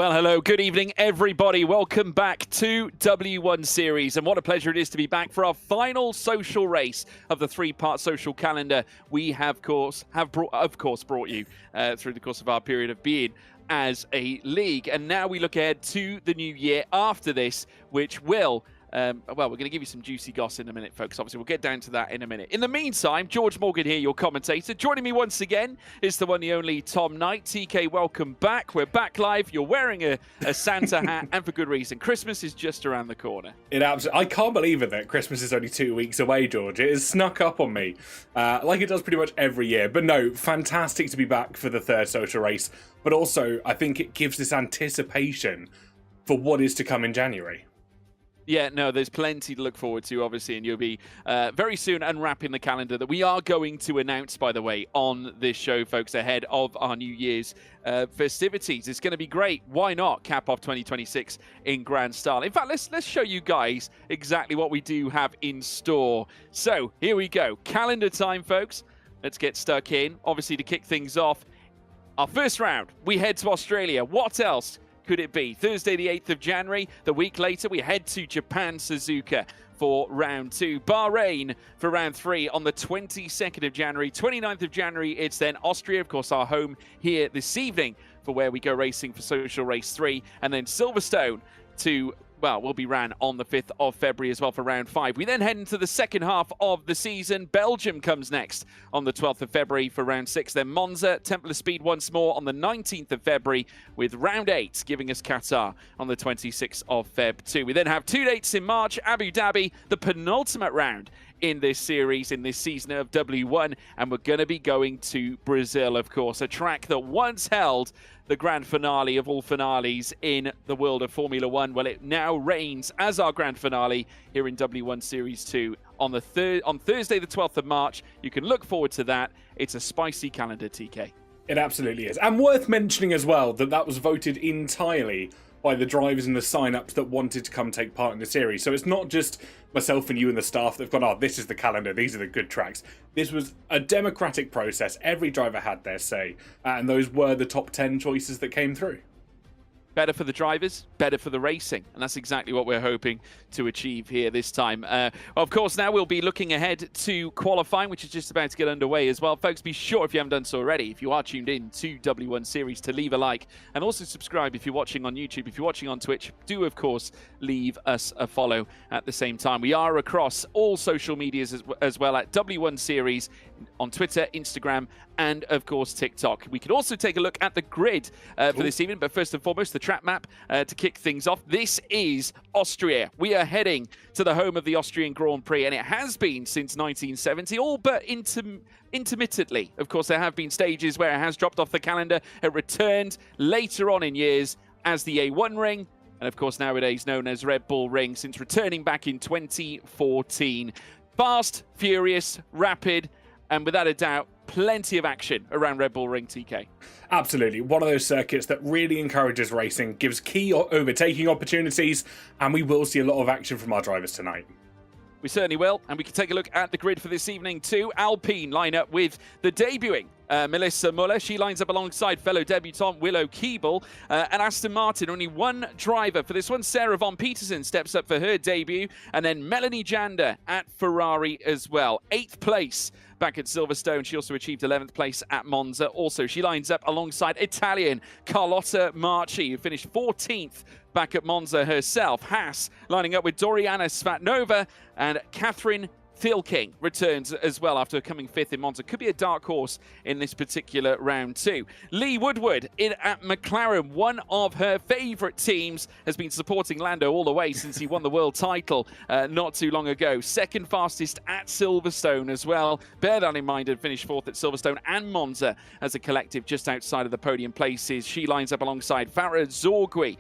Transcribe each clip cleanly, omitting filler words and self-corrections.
Well, hello, good evening, everybody. Welcome back to W1 Series. And what a pleasure it is to be back for our final social race of the three-part social calendar we have, of course, brought you through the course of our period of being as a league. And now we look ahead to the new year after this, which will... well, we're going to give you some juicy goss in a minute, folks. Obviously, we'll get down to that in a minute. In the meantime, George Morgan here, your commentator. Joining me once again is the one, the only Tom Knight. TK, welcome back. We're back live. You're wearing a Santa hat, and for good reason. Christmas is just around the corner. I can't believe it that Christmas is only 2 weeks away, George. It has snuck up on me, like it does pretty much every year. But no, fantastic to be back for the third social race. But also, I think it gives this anticipation for what is to come in January. Yeah, no, there's plenty to look forward to, obviously, and you'll be very soon unwrapping the calendar that we are going to announce, by the way, on this show, folks, ahead of our New Year's festivities. It's going to be great. Why not cap off 2026 in grand style? In fact, let's show you guys exactly what we do have in store. So here we go. Calendar time, folks. Let's get stuck in. Obviously, to kick things off, our first round, we head to Australia. What else could it be? Thursday, the 8th of January. The week later, we head to Japan, Suzuka for round 2. Bahrain for round 3 on the 22nd of January. 29th of January, it's then Austria, of course, our home here this evening for where we go racing for Social Race 3. And then Silverstone will be ran on the 5th of February as well for round 5. We then head into the second half of the season. Belgium comes next on the 12th of February for round 6. Then Monza, Temple of Speed once more on the 19th of February with round 8 giving us Qatar on the 26th of Feb 2. We then have 2 dates in March, Abu Dhabi, the penultimate round in this series, in this season of W1, and we're going to be going to Brazil, of course, a track that once held the grand finale of all finales in the world of Formula One. Well, it now reigns as our grand finale here in W1 Series 2 on Thursday, the 12th of March. You can look forward to that. It's a spicy calendar, TK. It absolutely is. And worth mentioning as well that was voted entirely by the drivers and the sign-ups that wanted to come take part in the series. So it's not just myself and you and the staff that have gone, oh, this is the calendar, these are the good tracks. This was a democratic process. Every driver had their say, and those were the top 10 choices that came through. Better for the drivers, better for the racing. And that's exactly what we're hoping to achieve here this time. Of course, now we'll be looking ahead to qualifying, which is just about to get underway as well. Folks, be sure, if you haven't done so already, if you are tuned in to W1 Series, to leave a like and also subscribe if you're watching on YouTube. If you're watching on Twitch, do, of course, leave us a follow at the same time. We are across all social medias as well at W1 Series on Twitter, Instagram, and, of course, TikTok. We can also take a look at the grid for this evening, but first and foremost, the track map to kick things off. This is Austria. We are heading to the home of the Austrian Grand Prix, and it has been since 1970, all but intermittently. Of course, there have been stages where it has dropped off the calendar. It returned later on in years as the A1 Ring, and, of course, nowadays known as Red Bull Ring, since returning back in 2014. Fast, furious, rapid, and without a doubt, plenty of action around Red Bull Ring, TK. Absolutely. One of those circuits that really encourages racing, gives key overtaking opportunities, and we will see a lot of action from our drivers tonight. We certainly will, and we can take a look at the grid for this evening too. Alpine line up with the debuting Melissa Muller. She lines up alongside fellow debutant Willow Keeble. And Aston Martin, only one driver for this one. Sarah Von Peterson steps up for her debut. And then Melanie Jander at Ferrari as well. 8th place back at Silverstone. She also achieved 11th place at Monza. Also, she lines up alongside Italian Carlotta Marchi, who finished 14th back at Monza herself. Haas lining up with Doriana Svatnova, and Catherine Thielking returns as well after coming 5th in Monza. Could be a dark horse in this particular round too. Lee Woodward in at McLaren, one of her favourite teams, has been supporting Lando all the way since he won the world title not too long ago. Second fastest at Silverstone as well. Bear that in mind, and finished 4th at Silverstone and Monza as a collective just outside of the podium places. She lines up alongside Farah Zorgui,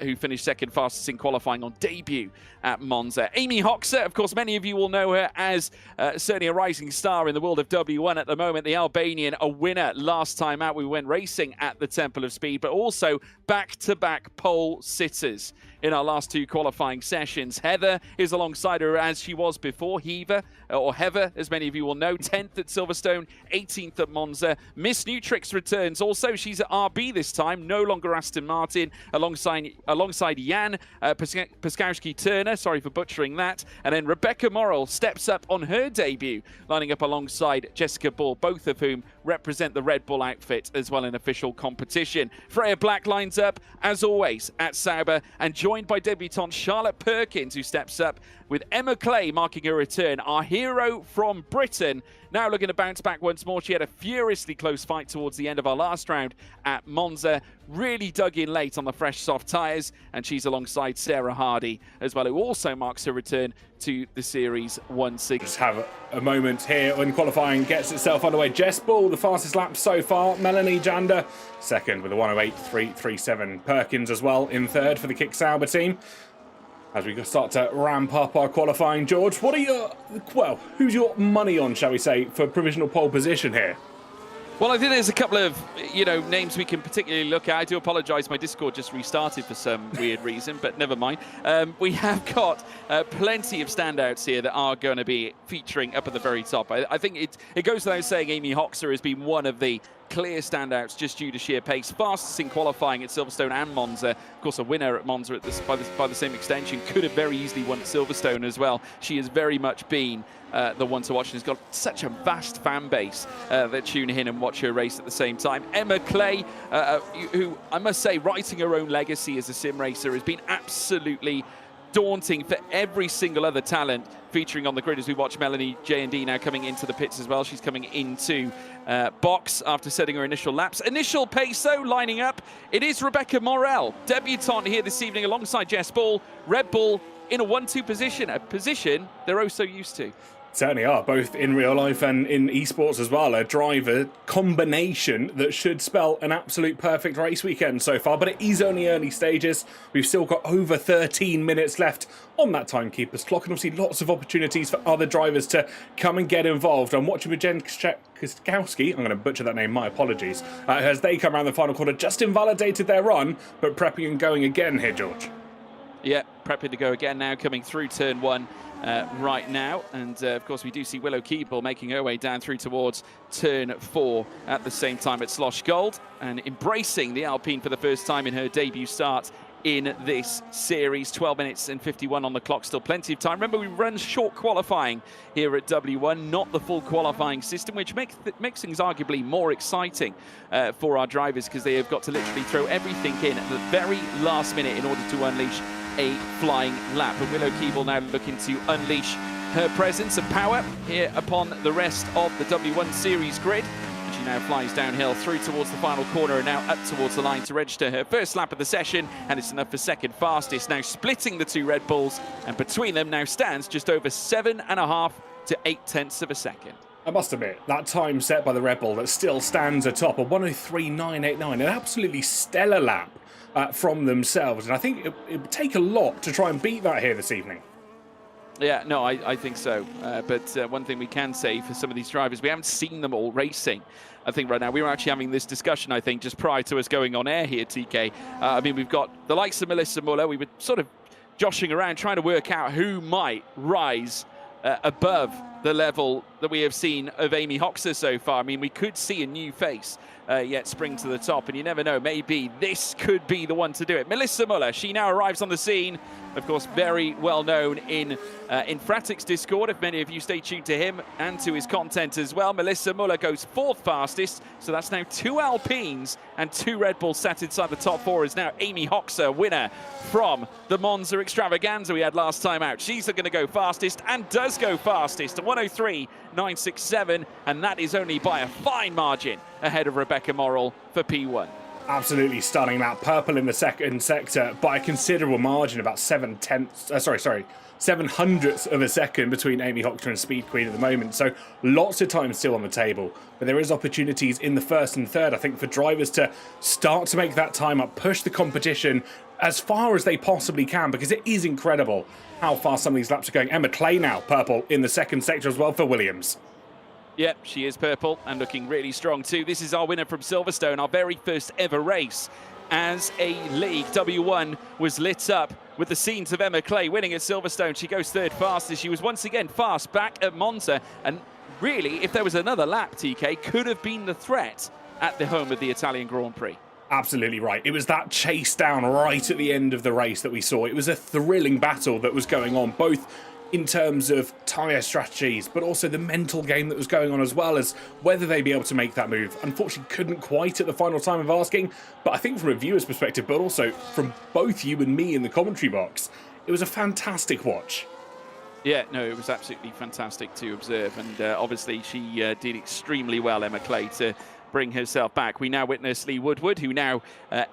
who finished 2nd fastest in qualifying on debut at Monza. Amy Hoxer, of course, many of you will know her as certainly a rising star in the world of W1 at the moment. The Albanian, a winner last time out. We went racing at the Temple of Speed, but also back-to-back pole sitters. in our last 2 qualifying sessions. Heather is alongside her as she was before. Heather, as many of you will know, 10th at Silverstone, 18th at Monza. Miss Nutrix returns also. She's at RB this time, no longer Aston Martin, alongside Jan Paskowski-Turner, sorry for butchering that. And then Rebecca Morrell steps up on her debut, lining up alongside Jessica Ball, both of whom represent the Red Bull outfit as well in official competition. Freya Black lines up, as always, at Sauber, and joined by debutante Charlotte Perkins, who steps up with Emma Clay marking her return. Our hero from Britain, now looking to bounce back once more. She had a furiously close fight towards the end of our last round at Monza. Really dug in late on the fresh soft tyres, and she's alongside Sarah Hardy as well, who also marks her return to the series once again. Just have a moment here when qualifying gets itself underway. Jess Ball, the fastest lap so far. Melanie Jander, second with a 1:08.337. Perkins as well in third for the Kick Sauber team. As we start to ramp up our qualifying, George, what are who's your money on, shall we say, for provisional pole position here? Well, I think there's a couple of, names we can particularly look at. I do apologise, my Discord just restarted for some weird reason, but never mind. We have got plenty of standouts here that are going to be featuring up at the very top. I think it goes without saying Amy Hoxer has been one of the clear standouts just due to sheer pace. Fastest in qualifying at Silverstone and Monza. Of course, a winner at Monza by the same extension. Could have very easily won at Silverstone as well. She has very much been the one to watch, and has got such a vast fan base that tune in and watch her race at the same time. Emma Clay, who I must say, writing her own legacy as a sim racer, has been absolutely daunting for every single other talent featuring on the grid as we watch Melanie J&D now coming into the pits as well. She's coming into box after setting her initial laps. Initial pace, though, lining up. It is Rebecca Morrell, debutante here this evening alongside Jess Ball. Red Bull in a 1-2 position, a position they're oh so used to. Certainly are, both in real life and in esports as well. A driver combination that should spell an absolute perfect race weekend so far, but it is only early stages. We've still got over 13 minutes left on that timekeeper's clock, and obviously lots of opportunities for other drivers to come and get involved. I'm watching with Jen Kwiatkowski, I'm going to butcher that name, my apologies, as they come around the final corner, just invalidated their run, but prepping and going again here, George. Yeah, prepping to go again now, coming through turn 1 right now. And of course, we do see Willow Keeble making her way down through towards turn 4 at the same time at Slosh Gold, and embracing the Alpine for the first time in her debut start in this series. 12 minutes and 51 on the clock, still plenty of time. Remember, we run short qualifying here at W1, not the full qualifying system, which makes things arguably more exciting for our drivers, because they have got to literally throw everything in at the very last minute in order to unleash a flying lap. And Willow Keeble now looking to unleash her presence and power here upon the rest of the W1 series grid. And she now flies downhill through towards the final corner and now up towards the line to register her first lap of the session, and it's enough for second fastest, now splitting the 2 Red Bulls, and between them now stands just over 7.5 to 0.8 of a second. I must admit, that time set by the Red Bull that still stands atop, a 1:03.989, an absolutely stellar lap from themselves, and I think it would take a lot to try and beat that here this evening. Yeah, no, I think so. But one thing we can say for some of these drivers, we haven't seen them all racing. I think right now, we were actually having this discussion, I think, just prior to us going on air here, TK. I mean, we've got the likes of Melissa Muller. We were sort of joshing around, trying to work out who might rise above the level that we have seen of Amy Hoxer so far. I mean, we could see a new face yet spring to the top, and you never know, maybe this could be the one to do it. Melissa Muller, she now arrives on the scene, of course, very well known in Fratic's Discord, if many of you stay tuned to him and to his content as well. Melissa Muller goes 4th fastest, so that's now 2 Alpines and 2 Red Bulls sat inside the top 4, is now Amy Hoxer, winner from the Monza extravaganza we had last time out. She's going to go fastest, and does go fastest, 1:03.967, and that is only by a fine margin ahead of Rebecca Morrell for P1. Absolutely stunning lap. Purple in the second sector by a considerable margin, about 7/700ths of a second between Amy Hoxer and Speed Queen at the moment. So lots of time still on the table, but there is opportunities in the first and third, I think, for drivers to start to make that time up, push the competition as far as they possibly can, because it is incredible how fast some of these laps are going. Emma Clay now purple in the second sector as well for Williams. Yep, she is purple and looking really strong too. This is our winner from Silverstone, our very first ever race as a league. W1 was lit up with the scenes of Emma Clay winning at Silverstone. She goes third fastest. She was once again fast back at Monza. And really, if there was another lap, TK, could have been the threat at the home of the Italian Grand Prix. Absolutely right. It was that chase down right at the end of the race that we saw. It was a thrilling battle that was going on, both in terms of tyre strategies, but also the mental game that was going on, as well as whether they'd be able to make that move. Unfortunately, couldn't quite at the final time of asking, but I think from a viewer's perspective, but also from both you and me in the commentary box, it was a fantastic watch. Yeah, no, it was absolutely fantastic to observe, and obviously she did extremely well, Emma Clay, to bring herself back. We now witness Lee Woodward, who now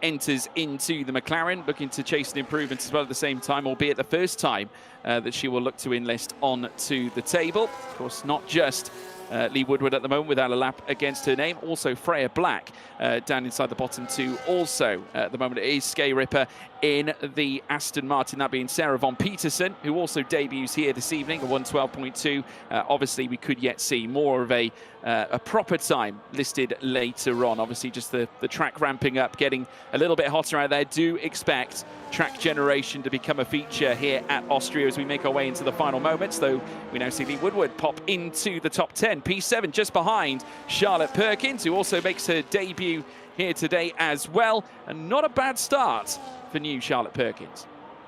enters into the McLaren, looking to chase an improvement as well at the same time, albeit the first time that she will look to enlist on to the table. Of course, not just Lee Woodward at the moment without a lap against her name. Also Freya Black down inside the bottom two. Also at the moment it is Skye Ripper in the Aston Martin, that being Sarah von Peterson, who also debuts here this evening, a 1:12.2. Obviously we could yet see more of a proper time listed later on. Obviously just the track ramping up, getting a little bit hotter out there. Do expect track generation to become a feature here at Austria as we make our way into the final moments, though we now see Lee Woodward pop into the top 10. P7 just behind Charlotte Perkins, who also makes her debut here today as well. And not a bad start for new Charlotte Perkins.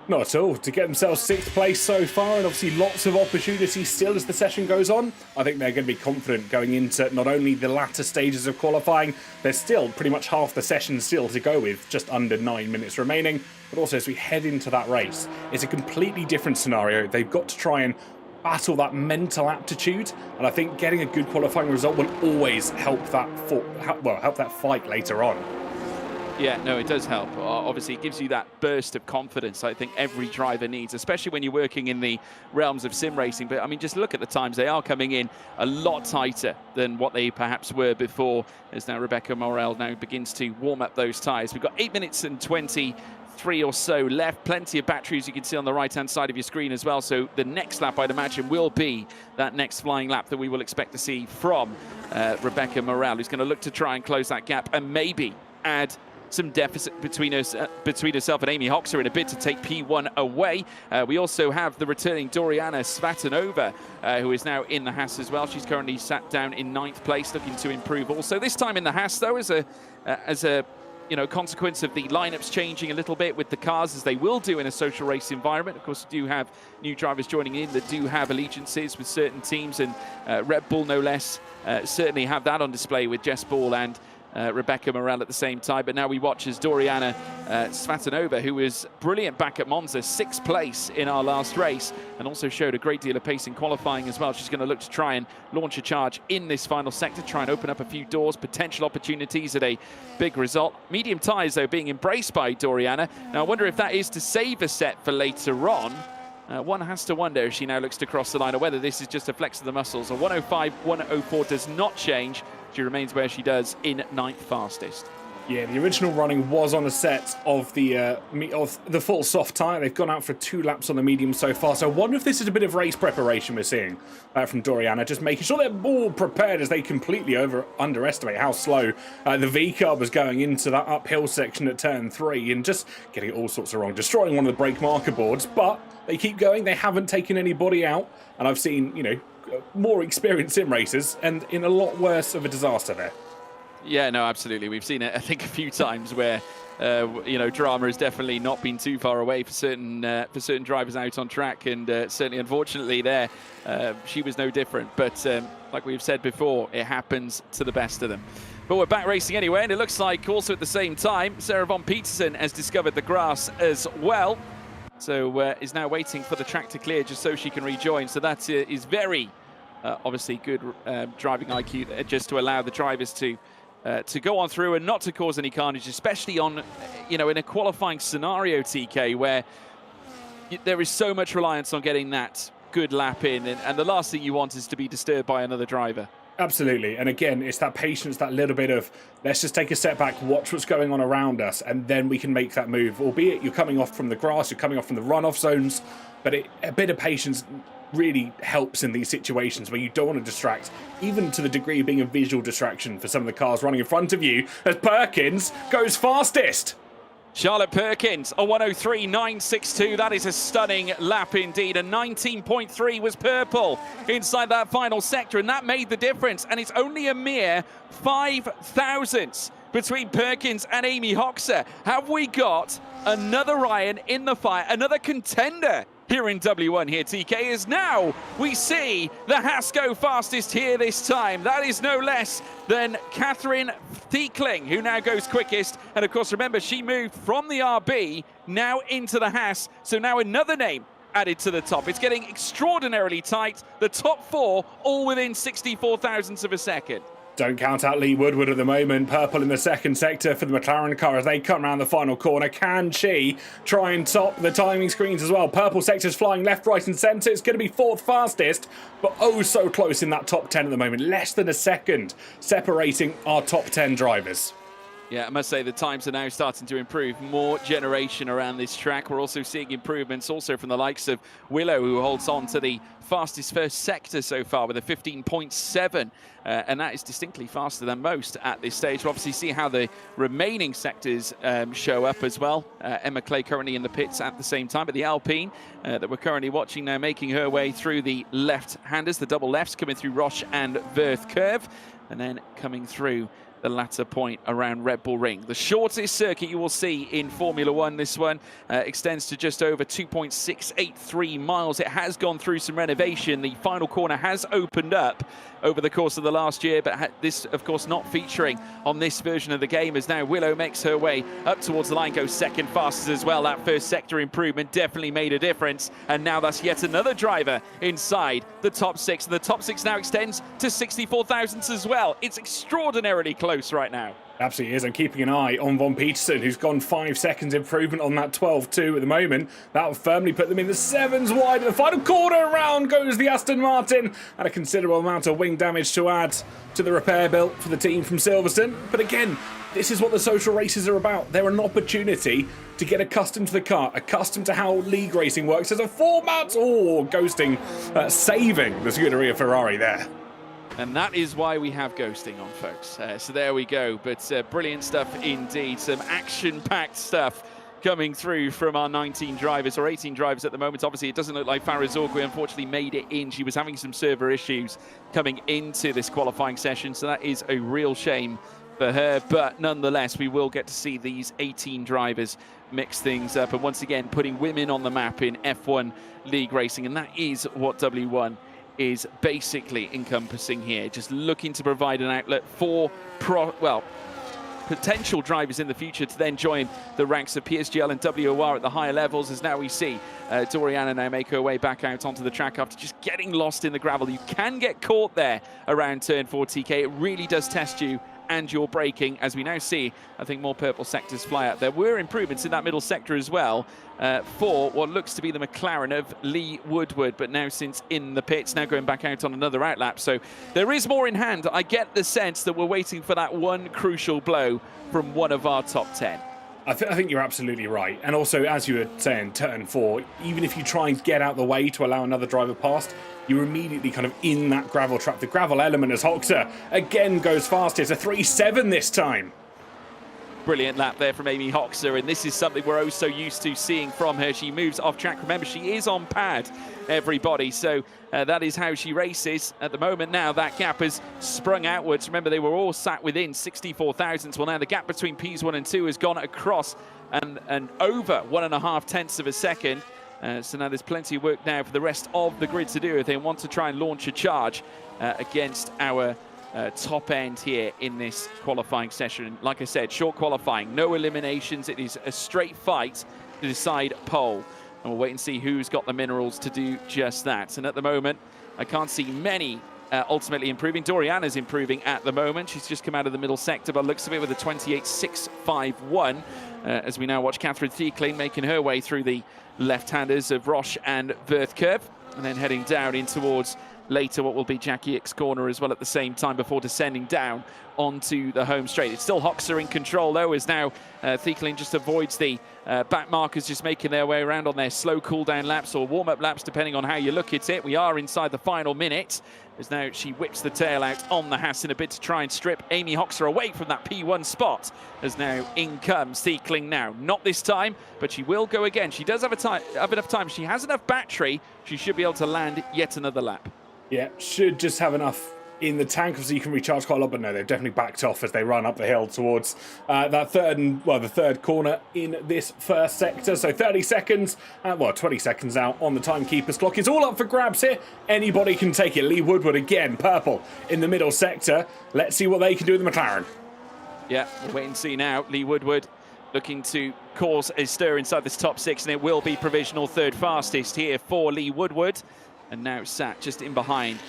Not at all. To get themselves 6th place so far, and obviously lots of opportunity still as the session goes on. I think they're going to be confident going into not only the latter stages of qualifying, there's still pretty much half the session still to go with, just under 9 minutes remaining, but also as we head into that race, it's a completely different scenario. They've got to try and battle that mental aptitude, and I think getting a good qualifying result will always help that help that fight later on. Yeah, no, it does help. Obviously, it gives you that burst of confidence I think every driver needs, especially when you're working in the realms of sim racing. But, I mean, just look at the times. They are coming in a lot tighter than what they perhaps were before, as now Rebecca Morel now begins to warm up those tyres. We've got 8 minutes and 23 or so left. Plenty of batteries you can see on the right-hand side of your screen as well. So the next lap, I'd imagine, will be that next flying lap that we will expect to see from Rebecca Morel, who's going to look to try and close that gap and maybe add some deficit between herself and Amy Hoxer in a bid to take P1 away. We also have the returning Doriana Svatanova, who is now in the Haas as well. She's currently sat down in 9th place, looking to improve also. This time in the Haas, though, as a consequence of the lineups changing a little bit with the cars, as they will do in a social race environment. Of course, we do have new drivers joining in that do have allegiances with certain teams, and Red Bull, no less, certainly have that on display with Jess Ball and Rebecca Morel at the same time. But now we watch as Doriana Svatanova, who was brilliant back at Monza, 6th place in our last race, and also showed a great deal of pace in qualifying as well. She's going to look to try and launch a charge in this final sector, try and open up a few doors, potential opportunities at a big result. Medium tyres, though, being embraced by Doriana. Now, I wonder if that is to save a set for later on. One has to wonder if she now looks to cross the line, or whether this is just a flex of the muscles. A 105, 104 does not change. She remains where she does in 9th fastest. Yeah, the original running was on a set of the full soft tyre. They've gone out for 2 laps on the medium so far. So I wonder if this is a bit of race preparation we're seeing from Doriana, just making sure they're all prepared, as they completely underestimate how slow the V car was going into that uphill section at turn 3, and just getting it all sorts of wrong, destroying one of the brake marker boards. But they keep going. They haven't taken anybody out, and I've seen, more experienced sim racers and in a lot worse of a disaster there. Yeah, no, absolutely. We've seen it, I think, a few times where, drama has definitely not been too far away for certain drivers out on track, and certainly, unfortunately, there she was no different. But like we've said before, it happens to the best of them. But we're back racing anyway, and it looks like also at the same time, Sarah von Peterson has discovered the grass as well. So is now waiting for the track to clear just so she can rejoin. So that is very obviously good driving IQ, just to allow the drivers to go on through and not to cause any carnage, especially on, in a qualifying scenario, TK, where there is so much reliance on getting that good lap in, and the last thing you want is to be disturbed by another driver. Absolutely. And again, it's that patience, that little bit of, let's just take a step back, watch what's going on around us, and then we can make that move. Albeit you're coming off from the grass, you're coming off from the runoff zones, but a bit of patience really helps in these situations where you don't want to distract, even to the degree of being a visual distraction for some of the cars running in front of you, as Perkins goes fastest. Charlotte Perkins, a 103.962. That is a stunning lap indeed. A 19.3 was purple inside that final sector, and that made the difference. And it's only a mere 5 thousandths between Perkins and Amy Hoxer. Have we got another Ryan in the fight, another contender here in W1 here, TK, is now we see the Haas go fastest here this time. That is no less than Catherine Thiekling, who now goes quickest. And of course, remember, she moved from the RB now into the Haas. So now another name added to the top. It's getting extraordinarily tight. The top four all within 64 thousandths of a second. Don't count out Lee Woodward at the moment. Purple in the second sector for the McLaren car as they come around the final corner. Can she try and top the timing screens as well? Purple sector's flying left, right and centre. It's going to be fourth fastest, but oh so close in that top 10 at the moment. Less than a second separating our top 10 drivers. Yeah, I must say the times are now starting to improve. More generation around this track. We're also seeing improvements also from the likes of Willow, who holds on to the fastest first sector so far with a 15.7. And that is distinctly faster than most at this stage. We'll obviously see how the remaining sectors show up as well. Emma Clay currently in the pits at the same time. But the Alpine that we're currently watching now making her way through the left-handers, the double lefts coming through Roche and Verth Curve. And then coming through the latter point around Red Bull Ring. The shortest circuit you will see in Formula One, this one extends to just over 2.683 miles. It has gone through some renovation. The final corner has opened up over the course of the last year, but this, of course, not featuring on this version of the game, as now Willow makes her way up towards the line, goes second fastest as well. That first sector improvement definitely made a difference, and now that's yet another driver inside the top six, and the top six now extends to 64 thousandths as well. It's extraordinarily close right now. Absolutely is. I'm keeping an eye on Von Peterson, who's gone 5 seconds improvement on that 12.2 at the moment. That will firmly put them in the 7s wide. In the final corner, around goes the Aston Martin, and a considerable amount of wing damage to add to the repair bill for the team from Silverstone. But again, this is what the social races are about. They're an opportunity to get accustomed to the car, accustomed to how league racing works as a format. Oh, ghosting, saving the Scuderia Ferrari there. And that is why we have ghosting on, folks. So there we go. But brilliant stuff indeed. Some action-packed stuff coming through from our 19 drivers, or 18 drivers at the moment. Obviously, it doesn't look like Farah Zorgui unfortunately made it in. She was having some server issues coming into this qualifying session, so that is a real shame for her. But nonetheless, we will get to see these 18 drivers mix things up. And once again, putting women on the map in F1 league racing. And that is what W1 is basically encompassing here, just looking to provide an outlet for potential drivers in the future to then join the ranks of PSGL and WOR at the higher levels, as now we see Doriana now make her way back out onto the track after just getting lost in the gravel. You can get caught there around turn 4, TK. It really does test you and your braking, as we now see, I think, more purple sectors fly out. There were improvements in that middle sector as well for what looks to be the McLaren of Lee Woodward, but now since in the pits, now going back out on another outlap. So there is more in hand. I get the sense that we're waiting for that one crucial blow from one of our top 10. I think you're absolutely right. And also, as you were saying, turn 4, even if you try and get out the way to allow another driver past, you're immediately kind of in that gravel trap. The gravel element as Hoxer again goes fastest, a 3.7 this time. Brilliant lap there from Amy Hoxer, and this is something we're oh so used to seeing from her. She moves off track. Remember, she is on pad, everybody, so that is how she races at the moment. Now that gap has sprung outwards. Remember, they were all sat within 64 thousandths. Well, now the gap between Ps1 and 2 has gone across and over 1.5 tenths of a second. So now there's plenty of work now for the rest of the grid to do if they want to try and launch a charge against our top end here in this qualifying session. Like I said, short qualifying, no eliminations. It is a straight fight to decide pole. And we'll wait and see who's got the minerals to do just that. And at the moment, I can't see many ultimately improving. Doriana's improving at the moment. She's just come out of the middle sector, but looks of it with a 28.651 as we now watch Catherine Thiekling making her way through the left-handers of Roche and Verth Curve, and then heading down in towards later what will be Jackie Ick's corner as well at the same time before descending down onto the home straight. It's still Hoxer in control though, as now Thiekling just avoids the back markers, just making their way around on their slow cool-down laps or warm-up laps, depending on how you look at it. We are inside the final minute, as now she whips the tail out on the Haas in a bid to try and strip Amy Hoxer away from that P1 spot, as now in comes Thiekling now. Not this time, but she will go again. She does have enough time. She has enough battery. She should be able to land yet another lap. Yeah, should just have enough in the tank, so you can recharge quite a lot, but no, they've definitely backed off as they run up the hill towards that the third corner in this first sector. So 30 seconds, 20 seconds out on the timekeeper's clock. It's all up for grabs here. Anybody can take it. Lee Woodward again, purple in the middle sector. Let's see what they can do with the McLaren. Yeah, we'll wait and see now. Lee Woodward looking to cause a stir inside this top six, and it will be provisional third fastest here for Lee Woodward. And now sat just in behind,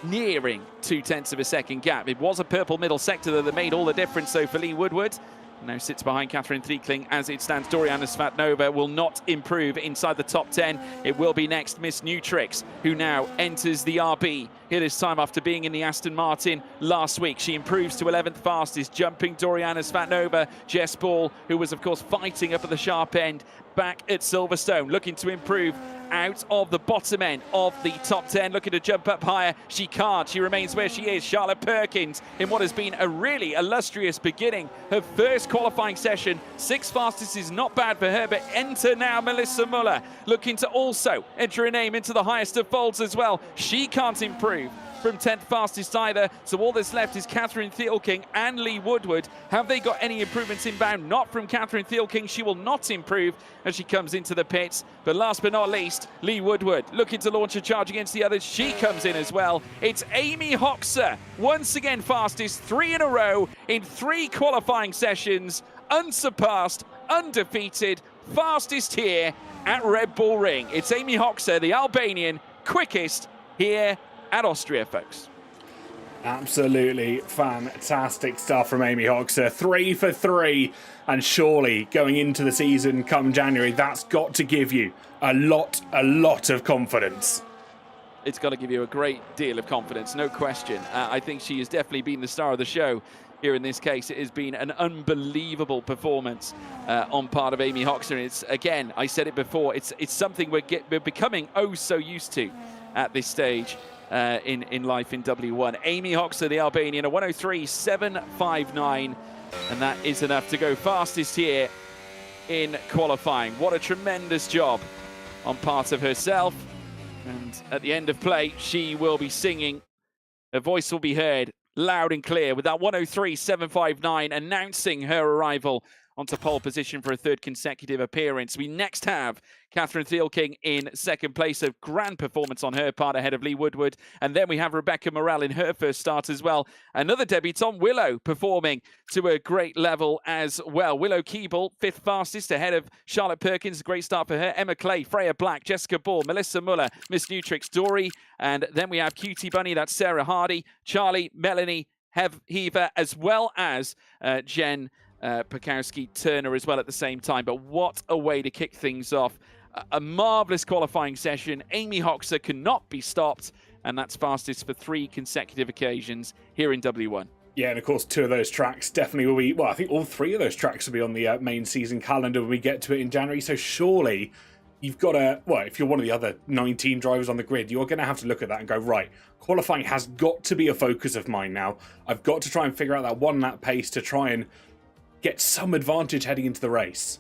nearing 0.2 of a second gap. It was a purple middle sector though that made all the difference though for Lee Woodward. Now sits behind Catherine Thiekling as it stands. Doriana Svatnova will not improve inside the top 10. It will be next Miss Nutrix, who now enters the RB here this time after being in the Aston Martin last week. She improves to 11th fastest, jumping Doriana Svatnova. Jess Ball, who was of course fighting up at the sharp end, back at Silverstone, looking to improve out of the bottom end of the top 10, looking to jump up higher. She can't. She remains where she is. Charlotte Perkins, in what has been a really illustrious beginning, her first qualifying session. 6th fastest is not bad for her, but enter now Melissa Muller, looking to also enter her name into the highest of folds as well. She can't improve from 10th fastest either, so all that's left is Catherine Thiekling and Lee Woodward. Have they got any improvements inbound? Not from Catherine Thiekling. She will not improve as she comes into the pits. But last but not least, Lee Woodward looking to launch a charge against the others. She comes in as well. It's Amy Hoxer, once again fastest, 3 in a row in 3 qualifying sessions, unsurpassed, undefeated, fastest here at Red Bull Ring. It's Amy Hoxer, the Albanian, quickest here at Austria, folks. Absolutely fantastic stuff from Amy Hoxer. 3 for 3, and surely going into the season come January, that's got to give you a lot of confidence. It's got to give you a great deal of confidence, no question. I think she has definitely been the star of the show. Here in this case, it has been an unbelievable performance on part of Amy Hoxer. It's, again, I said it before, it's something we're becoming oh so used to at this stage in life in W1. Amy Hoxer, the Albanian, a 103.759, and that is enough to go fastest here in qualifying. What a tremendous job on part of herself. And at the end of play, she will be singing. Her voice will be heard loud and clear with that 103.759, announcing her arrival onto pole position for a 3rd consecutive appearance. We next have Catherine Thiekling in 2nd place, a grand performance on her part ahead of Lee Woodward. And then we have Rebecca Morel in her first start as well. Another debutant, Willow, performing to a great level as well. Willow Keeble, 5th fastest ahead of Charlotte Perkins. Great start for her. Emma Clay, Freya Black, Jessica Ball, Melissa Muller, Miss Nutrix, Dory. And then we have Cutie Bunny, that's Sarah Hardy, Charlie, Melanie Heaver, as well as Jen Pekowski-Turner as well at the same time. But what a way to kick things off. A marvellous qualifying session. Amy Hoxer cannot be stopped, and that's fastest for 3 consecutive occasions here in W1. Yeah, and of course, 2 of those tracks definitely will be, well, I think all 3 of those tracks will be on the main season calendar when we get to it in January. So surely you've got to, well, if you're one of the other 19 drivers on the grid, you're going to have to look at that and go, right, qualifying has got to be a focus of mine now. I've got to try and figure out that 1-lap pace to try and get some advantage heading into the race.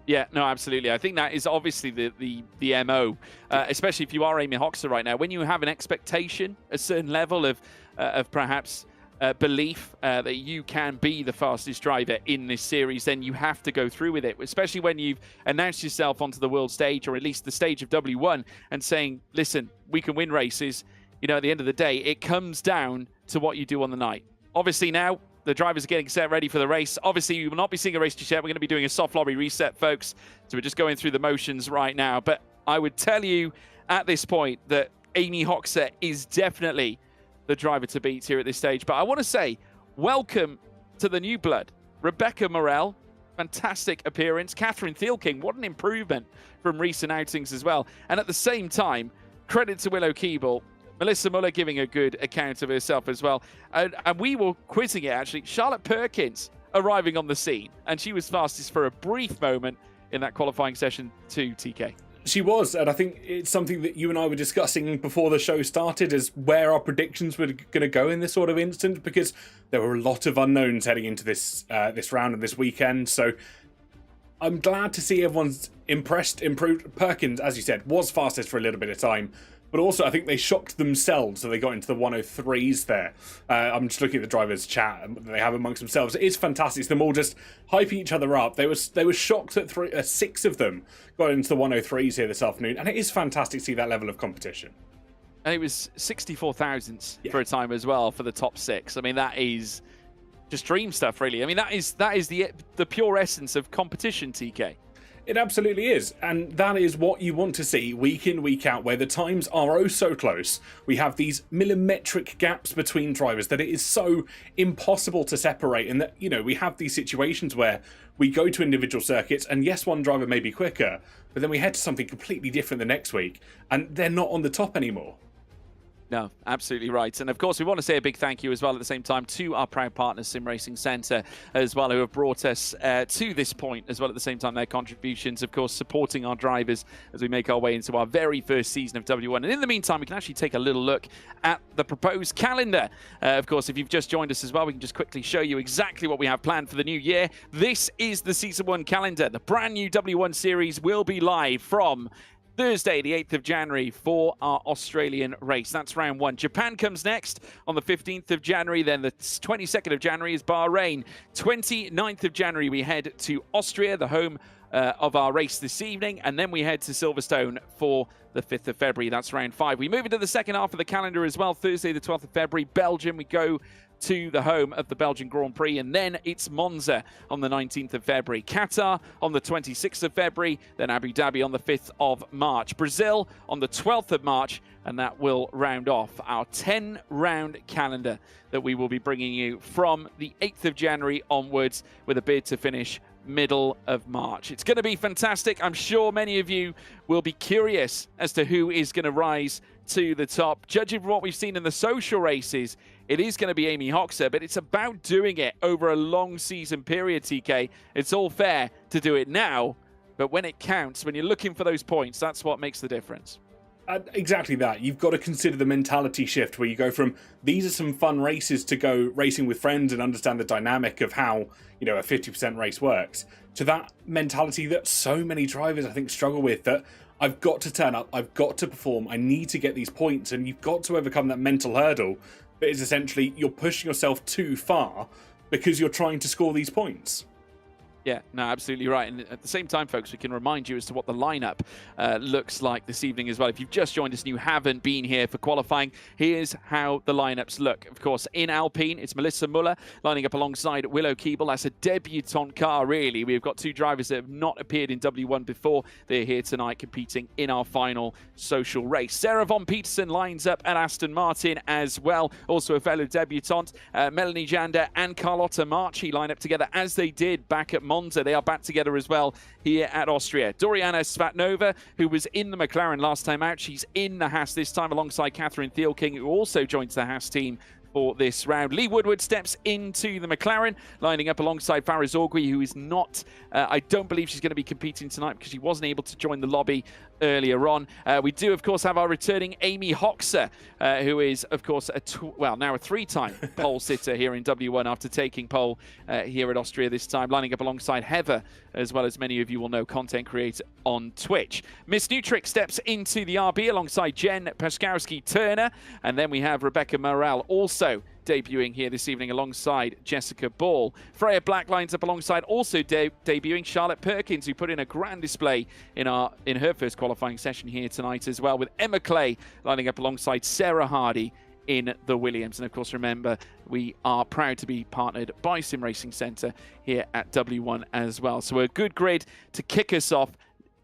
Yeah, no, absolutely. I think that is obviously the MO, especially if you are Amy Hoxer right now. When you have an expectation, a certain level of perhaps belief that you can be the fastest driver in this series, then you have to go through with it, especially when you've announced yourself onto the world stage, or at least the stage of W1, and saying, listen, we can win races. You know, at the end of the day, it comes down to what you do on the night. Obviously now, the drivers are getting set ready for the race. Obviously, you will not be seeing a race just yet. We're going to be doing a soft lobby reset, folks. So we're just going through the motions right now. But I would tell you at this point that Amy Hoxer is definitely the driver to beat here at this stage. But I want to say, welcome to the new blood. Rebecca Morel, fantastic appearance. Catherine Thiekling, what an improvement from recent outings as well. And at the same time, credit to Willow Keeble. Melissa Muller giving a good account of herself as well. And we were quizzing it, actually. Charlotte Perkins arriving on the scene, and she was fastest for a brief moment in that qualifying session too, TK. She was, and I think it's something that you and I were discussing before the show started, is where our predictions were going to go in this sort of instance, because there were a lot of unknowns heading into this round and this weekend. So I'm glad to see everyone's improved. Perkins, as you said, was fastest for a little bit of time, but also I think they shocked themselves, so they got into the 103s there. I'm just looking at the drivers' chat that they have amongst themselves. It is fantastic. It's them all just hyping each other up. They were shocked that 6 of them got into the 103s here this afternoon, and it is fantastic to see that level of competition. And it was 64 thousandths for a time as well for the top 6. I mean, that is just dream stuff, really. I mean, that is the pure essence of competition, TK. It absolutely is, and that is what you want to see week in, week out, where the times are oh so close. We have these millimetric gaps between drivers that it is so impossible to separate, and that, you know, we have these situations where we go to individual circuits, and yes, one driver may be quicker, but then we head to something completely different the next week, and they're not on the top anymore. No, absolutely right. And of course, we want to say a big thank you as well at the same time to our proud partners, Sim Racing Centre, as well, who have brought us to this point as well at the same time. Their contributions, of course, supporting our drivers as we make our way into our very first season of W1. And in the meantime, we can actually take a little look at the proposed calendar. Of course, if you've just joined us as well, we can just quickly show you exactly what we have planned for the new year. This is the Season 1 calendar. The brand new W1 series will be live from Thursday, the 8th of January for our Australian race. That's round 1. Japan comes next on the 15th of January. Then the 22nd of January is Bahrain. 29th of January, we head to Austria, the home of our race this evening. And then we head to Silverstone for the 5th of February. That's round 5. We move into the second half of the calendar as well. Thursday, the 12th of February, Belgium. We go to the home of the Belgian Grand Prix, and then it's Monza on the 19th of February, Qatar on the 26th of February, then Abu Dhabi on the 5th of March, Brazil on the 12th of March, and that will round off our 10-round calendar that we will be bringing you from the 8th of January onwards, with a bid to finish middle of March. It's going to be fantastic. I'm sure many of you will be curious as to who is going to rise to the top. Judging from what we've seen in the social races, it is going to be Amy Hoxer, but it's about doing it over a long season period, TK. It's all fair to do it now, but when it counts, when you're looking for those points, that's what makes the difference. Exactly that. You've got to consider the mentality shift where you go from these are some fun races to go racing with friends and understand the dynamic of how, you know, a 50% race works, to that mentality that so many drivers, I think, struggle with, that I've got to turn up, I've got to perform, I need to get these points, and you've got to overcome that mental hurdle that is essentially you're pushing yourself too far because you're trying to score these points. Yeah, no, absolutely right. And at the same time, folks, we can remind you as to what the lineup looks like this evening as well. If you've just joined us and you haven't been here for qualifying, here's how the lineups look. Of course, in Alpine, it's Melissa Muller lining up alongside Willow Keeble. That's a debutante car, really. We've got 2 drivers that have not appeared in W1 before. They're here tonight competing in our final social race. Sarah Von Peterson lines up at Aston Martin as well. Also a fellow debutante, Melanie Jander and Carlotta Marchi line up together as they did back at Monza. They are back together as well here at Austria. Doriana Svatnova, who was in the McLaren last time out, she's in the Haas this time alongside Catherine Thielking, who also joins the Haas team for this round. Lee Woodward steps into the McLaren, lining up alongside Faraz Orgui, who is not, I don't believe she's going to be competing tonight because she wasn't able to join the lobby earlier on. We do, of course, have our returning Amy Hoxer, who is, of course, now a 3-time pole sitter here in W1 after taking pole here at Austria this time, lining up alongside Heather, as well as many of you will know, content creator on Twitch. Miss Nutrick steps into the RB alongside Jen Paskowski-Turner, and then we have Rebecca Morel also debuting here this evening alongside Jessica Ball. Freya Black lines up alongside also debuting Charlotte Perkins, who put in a grand display in her first qualifying session here tonight as well, with Emma Clay lining up alongside Sarah Hardy in the Williams. And of course, remember, we are proud to be partnered by Sim Racing Centre here at W1 as well. So a good grid to kick us off.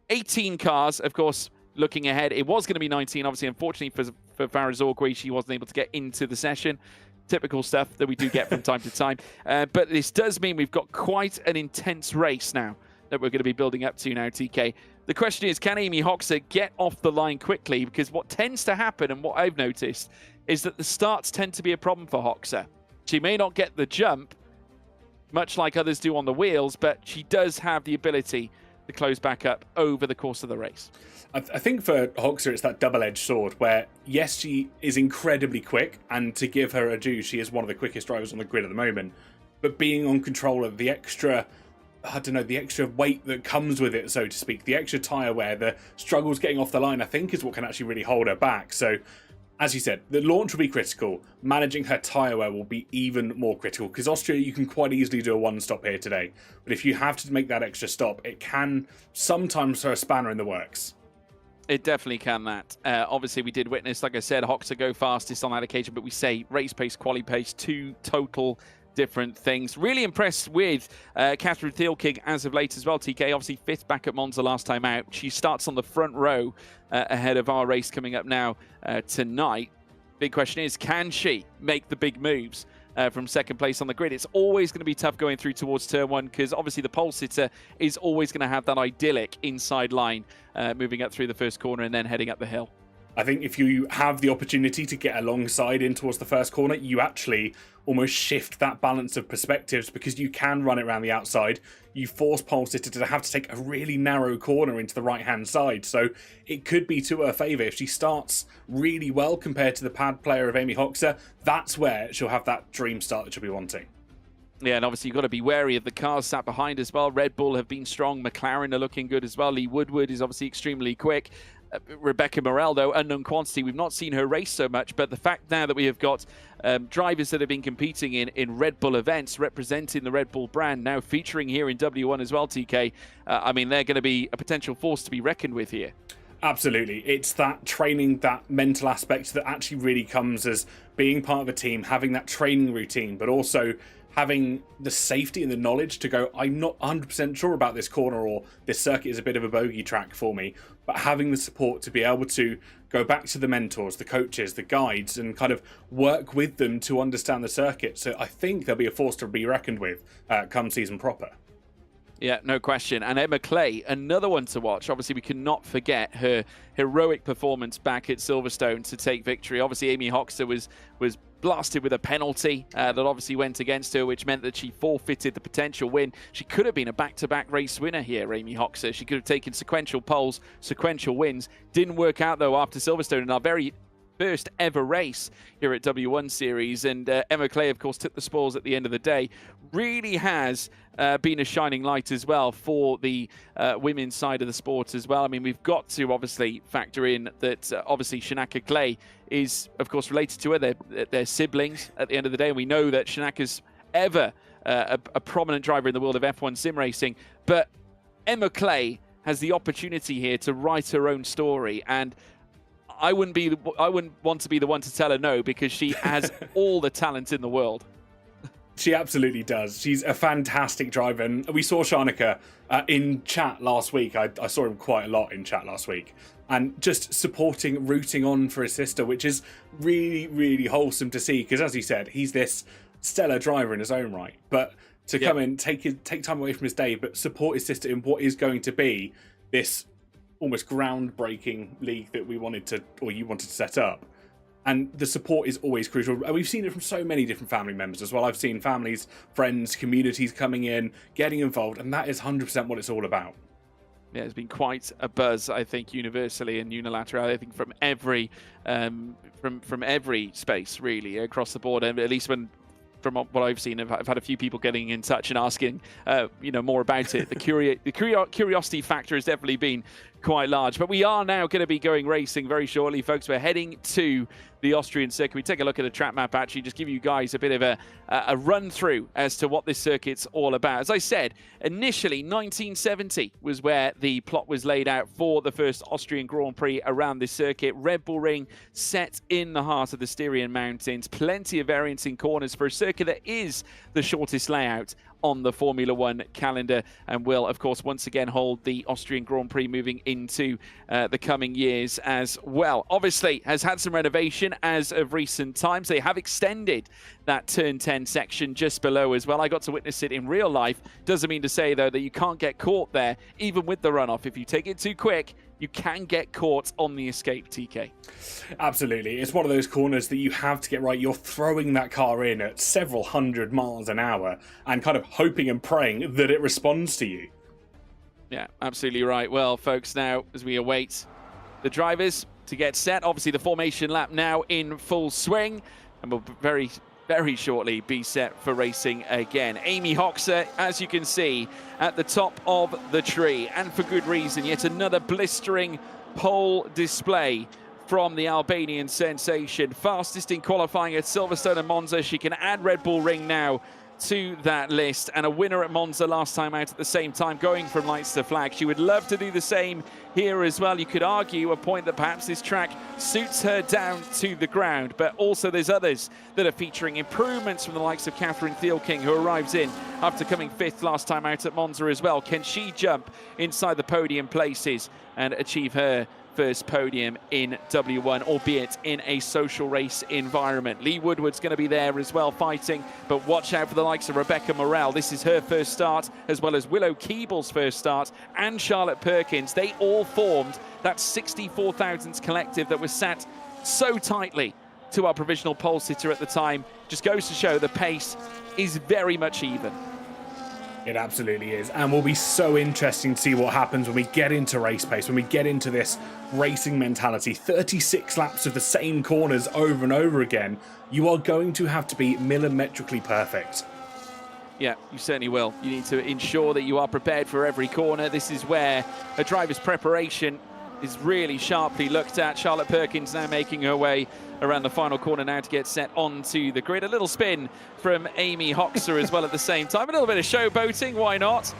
18 cars, of course. Looking ahead, it was going to be 19. Obviously, unfortunately for Faraz Orgui, she wasn't able to get into the session. Typical stuff that we do get from time to time. But this does mean we've got quite an intense race now that we're going to be building up to now, TK. The question is, can Amy Hoxer get off the line quickly? Because what tends to happen, and what I've noticed, is that the starts tend to be a problem for Hoxer. She may not get the jump, much like others do on the wheels, but she does have the ability to close back up over the course of the race. I think for Hoxer, it's that double-edged sword where, yes, she is incredibly quick, and to give her a due, she is one of the quickest drivers on the grid at the moment. But being on control of the extra, I don't know, the extra weight that comes with it, so to speak, the extra tyre wear, the struggles getting off the line, I think is what can actually really hold her back. So, as you said, the launch will be critical. Managing her tyre wear will be even more critical, because Austria, you can quite easily do a one-stop here today. But if you have to make that extra stop, it can sometimes throw a spanner in the works. It definitely can that. Obviously, we did witness, like I said, Hoxer go fastest on that occasion, but we say race pace, quali pace, two total different things. Really impressed with Catherine Thielking as of late as well, TK. Obviously, 5th back at Monza last time out. She starts on the front row ahead of our race coming up now tonight. Big question is, can she make the big moves from second place on the grid? It's always going to be tough going through towards turn 1, because obviously the pole sitter is always going to have that idyllic inside line moving up through the first corner and then heading up the hill. I think if you have the opportunity to get alongside in towards the first corner, you actually almost shift that balance of perspectives, because you can run it around the outside. You force pole sitter to have to take a really narrow corner into the right-hand side. So it could be to her favour. If she starts really well compared to the pad player of Amy Hoxer, that's where she'll have that dream start that she'll be wanting. Yeah, and obviously you've got to be wary of the cars sat behind as well. Red Bull have been strong. McLaren are looking good as well. Lee Woodward is obviously extremely quick. Rebecca Morel, though, unknown quantity. We've not seen her race so much, but the fact now that we have got drivers that have been competing in Red Bull events, representing the Red Bull brand, now featuring here in W1 as well, TK, I mean, they're going to be a potential force to be reckoned with here. Absolutely. It's that training, that mental aspect that actually really comes as being part of a team, having that training routine, but also having the safety and the knowledge to go, I'm not 100% sure about this corner, or this circuit is a bit of a bogey track for me, but having the support to be able to go back to the mentors, the coaches, the guides, and kind of work with them to understand the circuit. So I think there'll be a force to be reckoned with come season proper. Yeah, no question. And Emma Clay, another one to watch. Obviously, we cannot forget her heroic performance back at Silverstone to take victory. Obviously, Amy Hoxer was blasted with a penalty that obviously went against her, which meant that she forfeited the potential win. She could have been a back-to-back race winner here, Amy Hoxer. She could have taken sequential poles, sequential wins. Didn't work out, though, after Silverstone in our very first ever race here at W1 Series, and Emma Clay, of course, took the spoils at the end of the day. Really has been a shining light as well for the women's side of the sport as well. I mean, we've got to obviously factor in that obviously Shanaka Clay is, of course, related to her. They're siblings at the end of the day, and we know that Shanaka's ever a prominent driver in the world of F1 sim racing, but Emma Clay has the opportunity here to write her own story, and I wouldn't want to be the one to tell her no, because she has all the talent in the world. She absolutely does. She's a fantastic driver, and we saw Shanaka in chat last week. I saw him quite a lot in chat last week, and just supporting, rooting on for his sister, which is really, really wholesome to see, because as he said, he's this stellar driver in his own right, but to come in, take time away from his day, but support his sister in what is going to be this almost groundbreaking league that we wanted to, or you wanted to set up. And the support is always crucial. And we've seen it from so many different family members as well. I've seen families, friends, communities coming in, getting involved, and that is 100% what it's all about. Yeah, there's been quite a buzz, I think, universally and unilaterally. I think from every from every space really across the board, and at least from what I've seen, I've had a few people getting in touch and asking, more about it. The curiosity factor has definitely been quite large. But we are now going to be going racing very shortly, folks. We're heading to the Austrian circuit. We take a look at the track map, actually, just give you guys a bit of a run through as to what this circuit's all about. As I said, initially 1970 was where the plot was laid out for the first Austrian Grand Prix around this circuit. Red Bull Ring set in the heart of the Styrian Mountains. Plenty of variance in corners for a circuit that is the shortest layout on the Formula One calendar, and will, of course, once again hold the Austrian Grand Prix moving into the coming years as well. Obviously, has had some renovation as of recent times. They have extended that turn 10 section just below as well. I got to witness it in real life. Doesn't mean to say, though, that you can't get caught there, even with the runoff. If you take it too quick, you can get caught on the escape, TK. Absolutely. It's one of those corners that you have to get right. You're throwing that car in at several hundred miles an hour and kind of hoping and praying that it responds to you. Yeah, absolutely right. Well, folks, now as we await the drivers to get set, obviously the formation lap now in full swing, and we'll very shortly be set for racing again. Amy Hoxer, as you can see, at the top of the tree, and for good reason. Yet another blistering pole display from the Albanian sensation. Fastest in qualifying at Silverstone and Monza. She can add Red Bull Ring now to that list, and a winner at Monza last time out at the same time, going from lights to flag. She would love to do the same here as well. You could argue a point that perhaps this track suits her down to the ground, but also there's others that are featuring improvements from the likes of Catherine Thielking, who arrives in after coming 5th last time out at Monza as well. Can she jump inside the podium places and achieve her first podium in W1, albeit in a social race environment? Lee Woodward's going to be there as well, fighting, but watch out for the likes of Rebecca Morel. This is her first start, as well as Willow Keeble's first start, and Charlotte Perkins. They all formed that 64 thousandths collective that was sat so tightly to our provisional pole sitter at the time. Just goes to show the pace is very much even. It absolutely is, and will be so interesting to see what happens when we get into race pace, when we get into this racing mentality. 36 laps of the same corners over and over again. You are going to have to be millimetrically perfect. Yeah, you certainly will. You need to ensure that you are prepared for every corner. This is where a driver's preparation is really sharply looked at. Charlotte Perkins now making her way around the final corner now to get set onto the grid. A little spin from Amy Hoxer as well at the same time. A little bit of showboating, why not?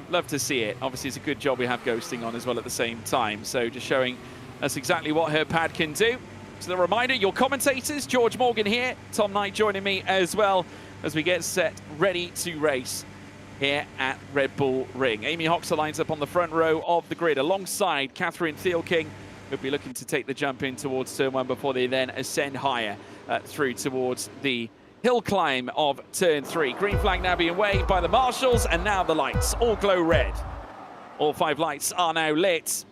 Love to see it. Obviously, it's a good job we have ghosting on as well at the same time. So just showing us exactly what her pad can do. So the reminder, your commentators, George Morgan here, Tom Knight joining me as well as we get set, ready to race here at Red Bull Ring. Amy Hoxer lines up on the front row of the grid alongside Catherine Thielking, who'll be looking to take the jump in towards turn 1 before they then ascend higher through towards the hill climb of turn 3. Green flag now being waved by the marshals, and now the lights all glow red. All 5 lights are now lit.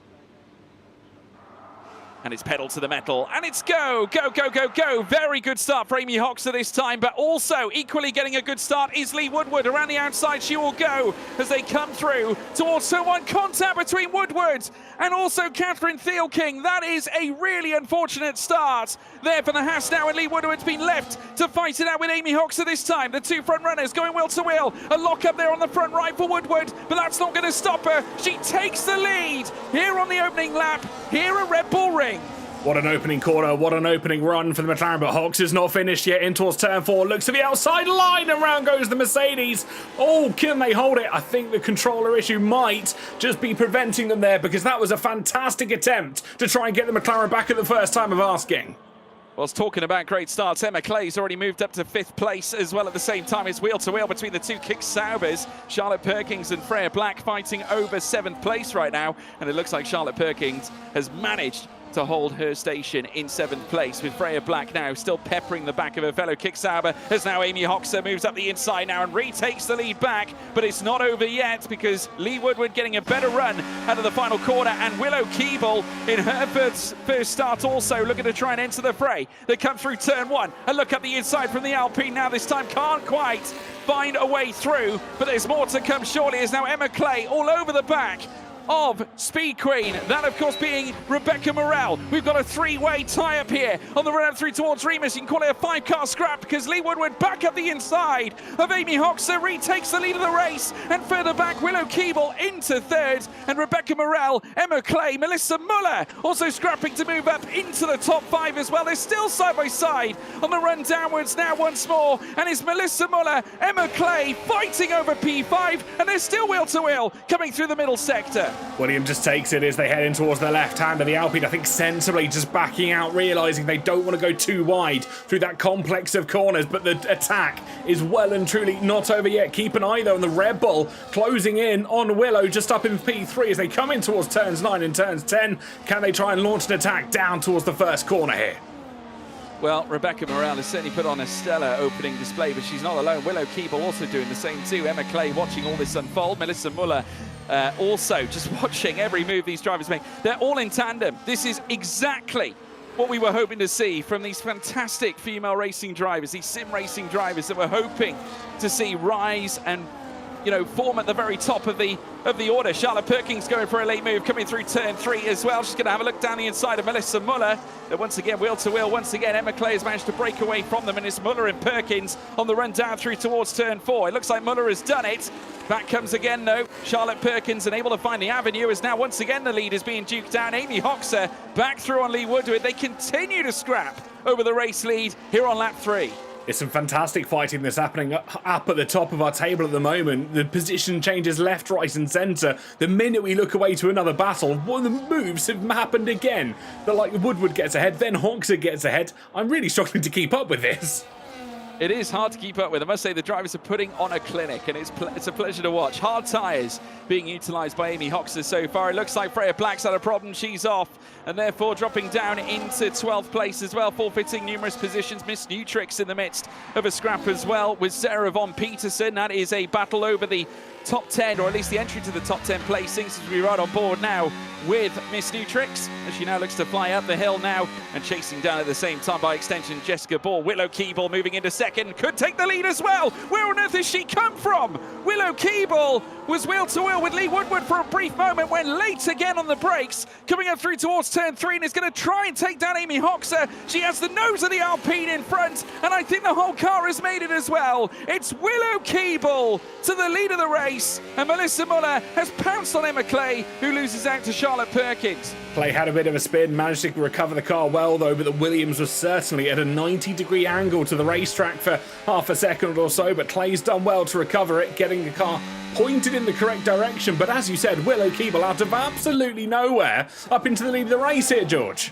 And it's pedal to the metal, and it's go, go, go, go, go. Very good start for Amy Hoxer this time, but also equally getting a good start is Lee Woodward. Around the outside she will go as they come through towards turn 1. Contact between Woodward and also Catherine Thielking. That is a really unfortunate start there for the Haas now, and Lee Woodward's been left to fight it out with Amy Hoxer this time. The 2 front runners going wheel to wheel. A lock up there on the front right for Woodward, but that's not going to stop her. She takes the lead here on the opening lap, here at Red Bull Ring. What an opening corner, what an opening run for the McLaren, but Hoxer's not finished yet. In towards turn 4, looks to the outside line, and round goes the Mercedes. Oh, can they hold it? I think the controller issue might just be preventing them there, because that was a fantastic attempt to try and get the McLaren back at the first time of asking. Well, talking about great starts, Emma Clay's already moved up to 5th place as well at the same time. It's wheel to wheel between the 2 Kick Saubers. Charlotte Perkins and Freya Black fighting over 7th place right now, and it looks like Charlotte Perkins has managed to hold her station in 7th place, with Freya Black now still peppering the back of her fellow Kick Sauber, as now Amy Hoxer moves up the inside now and retakes the lead back. But it's not over yet, because Lee Woodward getting a better run out of the final corner, and Willow Keeble in her first start also looking to try and enter the fray. They come through turn 1, a look up the inside from the Alpine now, this time can't quite find a way through, but there's more to come surely, as now Emma Clay all over the back of Speed Queen. That, of course, being Rebecca Morel. We've got a 3-way tie-up here on the run up through towards Remus. You can call it a 5-car scrap, because Lee Woodward back up the inside of Amy Hoxer, retakes the lead of the race, and further back Willow Keeble into 3rd, and Rebecca Morel, Emma Clay, Melissa Muller also scrapping to move up into the top 5 as well. They're still side by side on the run downwards now once more, and it's Melissa Muller, Emma Clay fighting over P5, and they're still wheel to wheel coming through the middle sector. William just takes it as they head in towards the left hand of the Alpine. I think sensibly just backing out, realising they don't want to go too wide through that complex of corners, but the attack is well and truly not over yet. Keep an eye though on the Red Bull closing in on Willow just up in P3 as they come in towards turns 9 and turns 10. Can they try and launch an attack down towards the first corner here? Well, Rebecca Morel has certainly put on a stellar opening display, but she's not alone. Willow Keeble also doing the same too. Emma Clay watching all this unfold. Melissa Muller also just watching every move these drivers make. They're all in tandem. This is exactly what we were hoping to see from these fantastic female racing drivers, these sim racing drivers that we're hoping to see rise and, you know, form at the very top of the order. Charlotte Perkins going for a late move, coming through turn 3 as well. She's going to have a look down the inside of Melissa Muller. They're once again wheel to wheel. Once again, Emma Clay has managed to break away from them, and it's Muller and Perkins on the run down through towards turn 4. It looks like Muller has done it. Back comes again, though. Charlotte Perkins unable to find the avenue as now once again the lead is being duked down. Amy Hoxer back through on Lee Woodward. They continue to scrap over the race lead here on lap 3. It's some fantastic fighting that's happening up at the top of our table at the moment. The position changes left, right and centre. The minute we look away to another battle, one of the moves have happened again. But like Woodward gets ahead, then Hoxer gets ahead. I'm really struggling to keep up with this. It is hard to keep up with. I must say the drivers are putting on a clinic, and it's a pleasure to watch. Hard tyres being utilised by Amy Hoxer so far. It looks like Freya Black's had a problem. She's off, and therefore dropping down into 12th place as well, forfeiting numerous positions. Miss Nutrix in the midst of a scrap as well with Sarah Von Peterson. That is a battle over the top 10, or at least the entry to the top 10 placings, as we ride on board now with Miss Nutrix, as she now looks to fly up the hill now and chasing down at the same time by extension Jessica Ball. Willow Keeble moving into second, could take the lead as well. Where on earth has she come from? Willow Keeble was wheel to wheel with Lee Woodward for a brief moment, went late again on the brakes, coming up through towards turn 3 and is going to try and take down Amy Hoxer. She has the nose of the Alpine in front, and I think the whole car has made it as well. It's Willow Keeble to the lead of the race, and Melissa Muller has pounced on Emma Clay, who loses out to Charlotte Perkins. Clay had a bit of a spin, managed to recover the car well though, but the Williams was certainly at a 90-degree angle to the racetrack for half a second or so, but Clay's done well to recover it, getting the car pointed in the correct direction. But as you said, Willow Keeble out of absolutely nowhere up into the lead of the race here, George.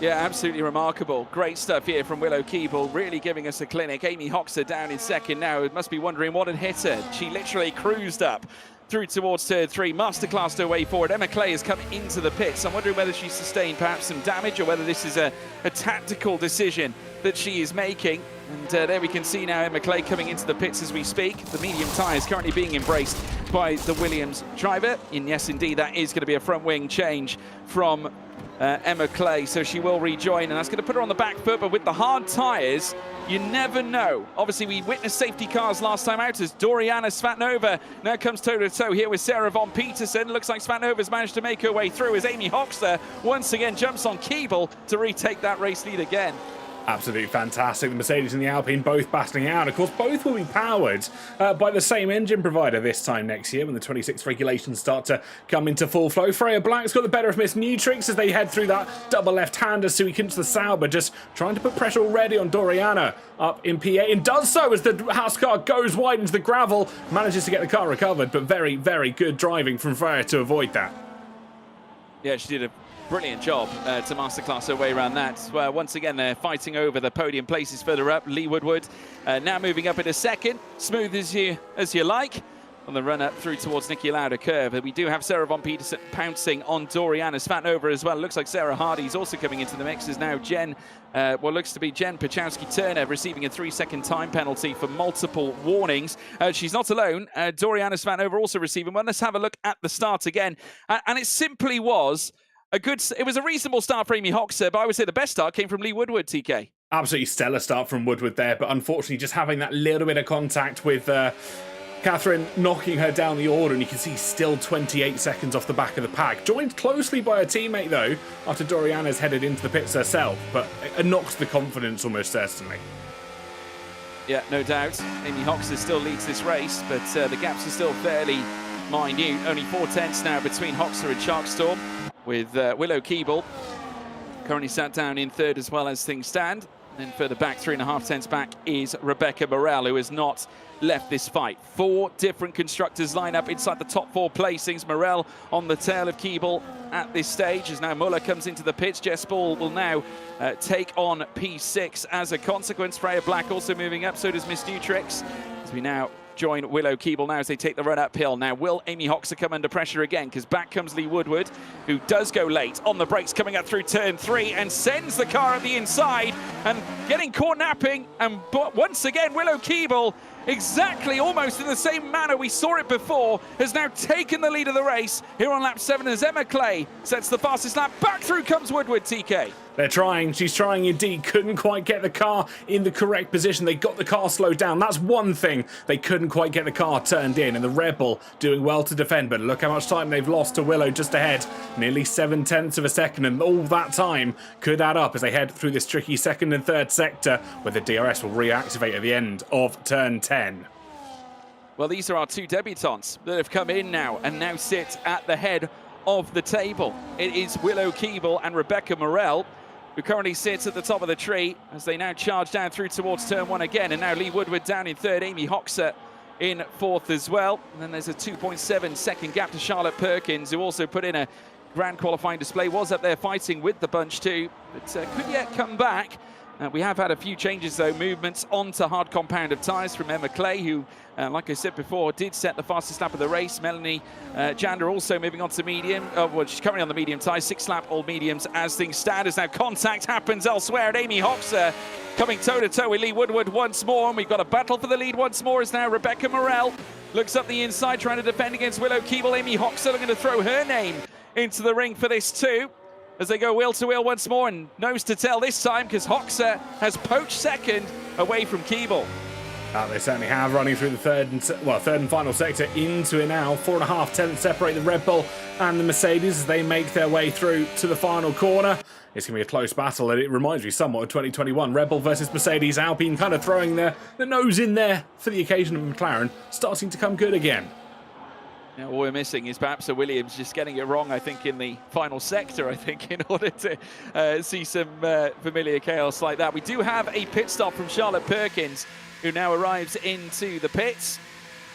Yeah, absolutely remarkable. Great stuff here from Willow Keeble, really giving us a clinic. Amy Hoxer down in second now. Must be wondering what had hit her. She literally cruised up through towards turn 3, masterclassed her way forward. Emma Clay has come into the pits. I'm wondering whether she's sustained perhaps some damage or whether this is a tactical decision that she is making. And there we can see now Emma Clay coming into the pits as we speak. The medium tyre is currently being embraced by the Williams driver. And yes, indeed, that is going to be a front wing change from Emma Clay, so she will rejoin, and that's going to put her on the back foot. But with the hard tyres, you never know. Obviously, we witnessed safety cars last time out as Doriana Svatnova now comes toe-to-toe here with Sarah Von Peterson. Looks like Svatnova's managed to make her way through as Amy Hoxer once again jumps on Keeble to retake that race lead again. Absolutely fantastic. The Mercedes and the Alpine both battling out. Of course, both will be powered by the same engine provider this time next year when the 26 regulations start to come into full flow. Freya Black's got the better of Miss Nutrix as they head through that double left-hander so he comes to the Sauber, just trying to put pressure already on Doriana up in P8, and does so as the house car goes wide into the gravel, manages to get the car recovered, but very, very good driving from Freya to avoid that. Yeah, she did a brilliant job to masterclass her way around that. Once again, they're fighting over the podium places further up. Lee Woodward now moving up into second, smooth as you like, on the run up through towards Nicky Lauda curve. We do have Sarah Von Peterson pouncing on Doriana Svatnova as well. Looks like Sarah Hardy's also coming into the mix as now Jen, what looks to be Jen Pachowski-Turner, receiving a 3-second time penalty for multiple warnings. She's not alone. Doriana Svatnova also receiving one. Let's have a look at the start again. And it simply was it was a reasonable start for Amy Hoxer, but I would say the best start came from Lee Woodward, TK. Absolutely stellar start from Woodward there, but unfortunately just having that little bit of contact with Catherine knocking her down the order, and you can see still 28 seconds off the back of the pack. Joined closely by her teammate though, after Doriana's headed into the pits herself, but it knocks the confidence almost certainly. Yeah, no doubt. Amy Hoxer still leads this race, but the gaps are still fairly minute. Only 4 tenths now between Hoxer and Sharkstorm, with Willow Keeble currently sat down in third as well as things stand. Then further back, 3.5 tenths back, is Rebecca Morel, who has not left this fight. 4 different constructors line up inside the top 4 placings. Morel on the tail of Keeble at this stage, as now Muller comes into the pits. Jess Ball will now take on P6 as a consequence. Freya Black also moving up, so does Miss Nutrix, as we now join Willow Keeble now as they take the run uphill. Now, will Amy Hoxer come under pressure again? Because back comes Lee Woodward, who does go late on the brakes coming up through turn 3 and sends the car at the inside and getting caught napping. And but once again, Willow Keeble, exactly almost in the same manner we saw it before, has now taken the lead of the race here on lap 7 as Emma Clay sets the fastest lap. Back through comes Woodward, TK. They're trying, she's trying indeed, couldn't quite get the car in the correct position. They got the car slowed down, that's one thing. They couldn't quite get the car turned in, and the Red Bull doing well to defend, but look how much time they've lost to Willow just ahead. Nearly 7 tenths of a second, and all that time could add up as they head through this tricky second and third sector, where the DRS will reactivate at the end of turn 10. Well, these are our 2 debutantes that have come in now and now sit at the head of the table. It is Willow Keeble and Rebecca Morel, who currently sits at the top of the tree as they now charge down through towards turn 1 again. And now Lee Woodward down in 3rd, Amy Hoxer in 4th as well. And then there's a 2.7 second gap to Charlotte Perkins, who also put in a grand qualifying display, was up there fighting with the bunch too, but could yet come back. We have had a few changes though, movements onto hard compound of tyres from Emma Clay, who, like I said before, did set the fastest lap of the race. Melanie Jander also moving on to medium. Well, she's currently on the medium tyres, 6 lap all mediums as things stand. As now contact happens elsewhere, and Amy Hoxer coming toe-to-toe with Lee Woodward once more. And we've got a battle for the lead once more as now Rebecca Morel looks up the inside trying to defend against Willow Keeble. Amy Hoxer looking to throw her name into the ring for this too, as they go wheel to wheel once more, and nose to tail this time because Hoxer has poached second away from Keeble. They certainly have, running through the third and final sector into it now. 4.5 tenths separate the Red Bull and the Mercedes as they make their way through to the final corner. It's going to be a close battle, and it reminds me somewhat of 2021. Red Bull versus Mercedes. Alpine kind of throwing the nose in there for the occasion, of McLaren starting to come good again. Now, all we're missing is perhaps a Williams just getting it wrong, I think, in the final sector, I think, in order to see some familiar chaos like that. We do have a pit stop from Charlotte Perkins, who now arrives into the pits.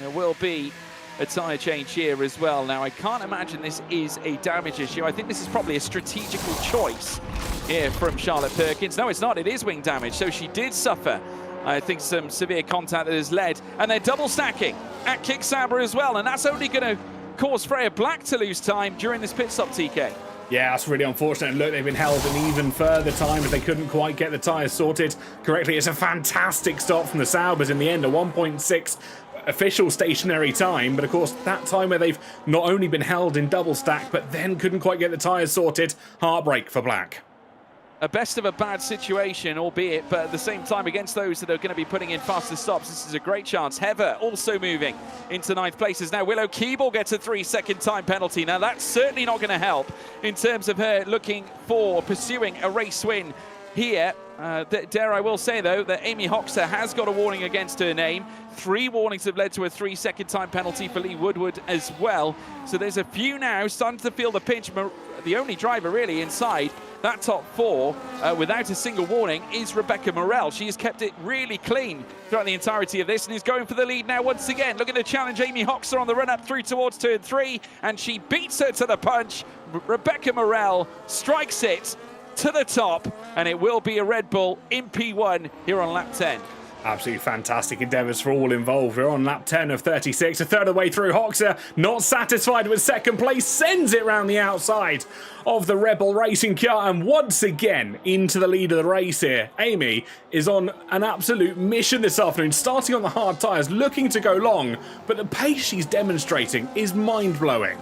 There will be a tyre change here as well. Now, I can't imagine this is a damage issue. I think this is probably a strategical choice here from Charlotte Perkins. No, it's not. It is wing damage. So she did suffer, I think, some severe contact that has led. And they're double stacking at Kick Sauber as well. And that's only going to cause Freya Black to lose time during this pit stop, TK. Yeah, that's really unfortunate. And look, they've been held an even further time as they couldn't quite get the tyres sorted correctly. It's a fantastic stop from the Saubers in the end, a 1.6 official stationary time. But of course, that time where they've not only been held in double stack, but then couldn't quite get the tyres sorted. Heartbreak for Black. A best of a bad situation, albeit, but at the same time, against those that are going to be putting in faster stops, this is a great chance. Heather also moving into 9th place as now Willow Keeble gets a 3-second time penalty. Now, that's certainly not going to help in terms of her looking for pursuing a race win here. Dare I will say, though, that Amy Hoxer has got a warning against her name. 3 warnings have led to a 3-second time penalty for Lee Woodward as well. So there's a few now starting to feel the pinch. The only driver really inside that top 4 without a single warning is Rebecca Morel. She has kept it really clean throughout the entirety of this and is going for the lead now once again, looking to challenge Amy Hoxer on the run up through towards turn 3, and she beats her to the punch. Rebecca Morel strikes it to the top, and it will be a Red Bull in P1 here on lap 10. Absolutely fantastic endeavours for all involved. We're on lap 10 of 36, a third of the way through. Hoxer, not satisfied with second place, sends it round the outside of the Red Bull racing car, and once again into the lead of the race here. Amy is on an absolute mission this afternoon, starting on the hard tyres, looking to go long, but the pace she's demonstrating is mind-blowing.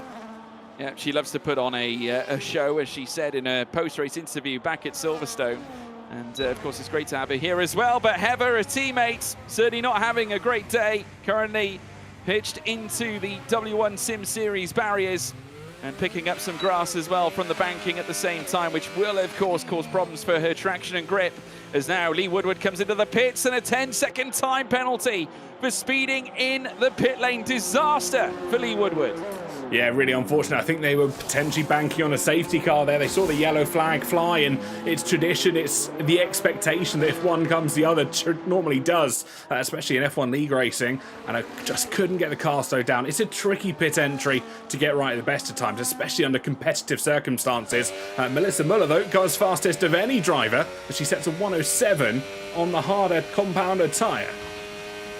Yeah, she loves to put on a show, as she said in a post-race interview back at Silverstone. And, of course, it's great to have her here as well. But Heather, her teammates, certainly not having a great day. Currently pitched into the W1 Sim Series barriers and picking up some grass as well from the banking at the same time, which will, of course, cause problems for her traction and grip. As now Lee Woodward comes into the pits, and a 10-second time penalty for speeding in the pit lane. Disaster for Lee Woodward. Yeah, really unfortunate. I think they were potentially banking on a safety car there. They saw the yellow flag fly, and it's tradition, it's the expectation that if one comes, the other normally does, especially in F1 League racing, and I just couldn't get the car slowed down. It's a tricky pit entry to get right at the best of times, especially under competitive circumstances. Melissa Muller, though, goes fastest of any driver, but she sets a 107 on the harder compounder tyre.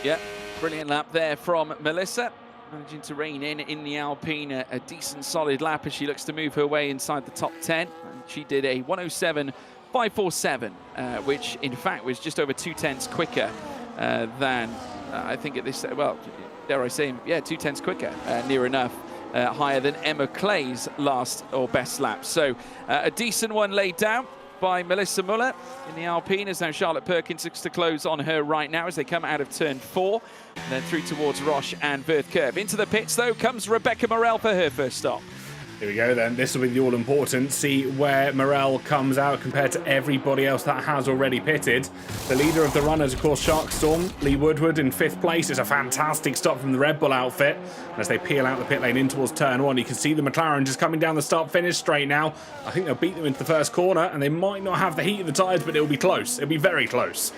Yeah, brilliant lap there from Melissa. Managing to rein in the Alpine a decent solid lap as she looks to move her way inside the top 10. And she did a 107.547, which in fact was just over 2/10 quicker than I think at this, well, dare I say, yeah, 2/10 quicker, near enough. Higher than Emma Clay's last or best lap. So a decent one laid down by Melissa Muller in the Alpine, as now Charlotte Perkins looks to close on her right now as they come out of turn 4 and then through towards Roche and Verth Curve. Into the pits though comes Rebecca Morel for her first stop. Here we go then, this will be the all-important. See where Morel comes out compared to everybody else that has already pitted. The leader of the runners, of course, Sharkstorm, Lee Woodward in 5th place. It's a fantastic stop from the Red Bull outfit. As they peel out the pit lane in towards turn 1, you can see the McLaren just coming down the start-finish straight now. I think they'll beat them into the first corner, and they might not have the heat of the tyres, but it'll be close. It'll be very close.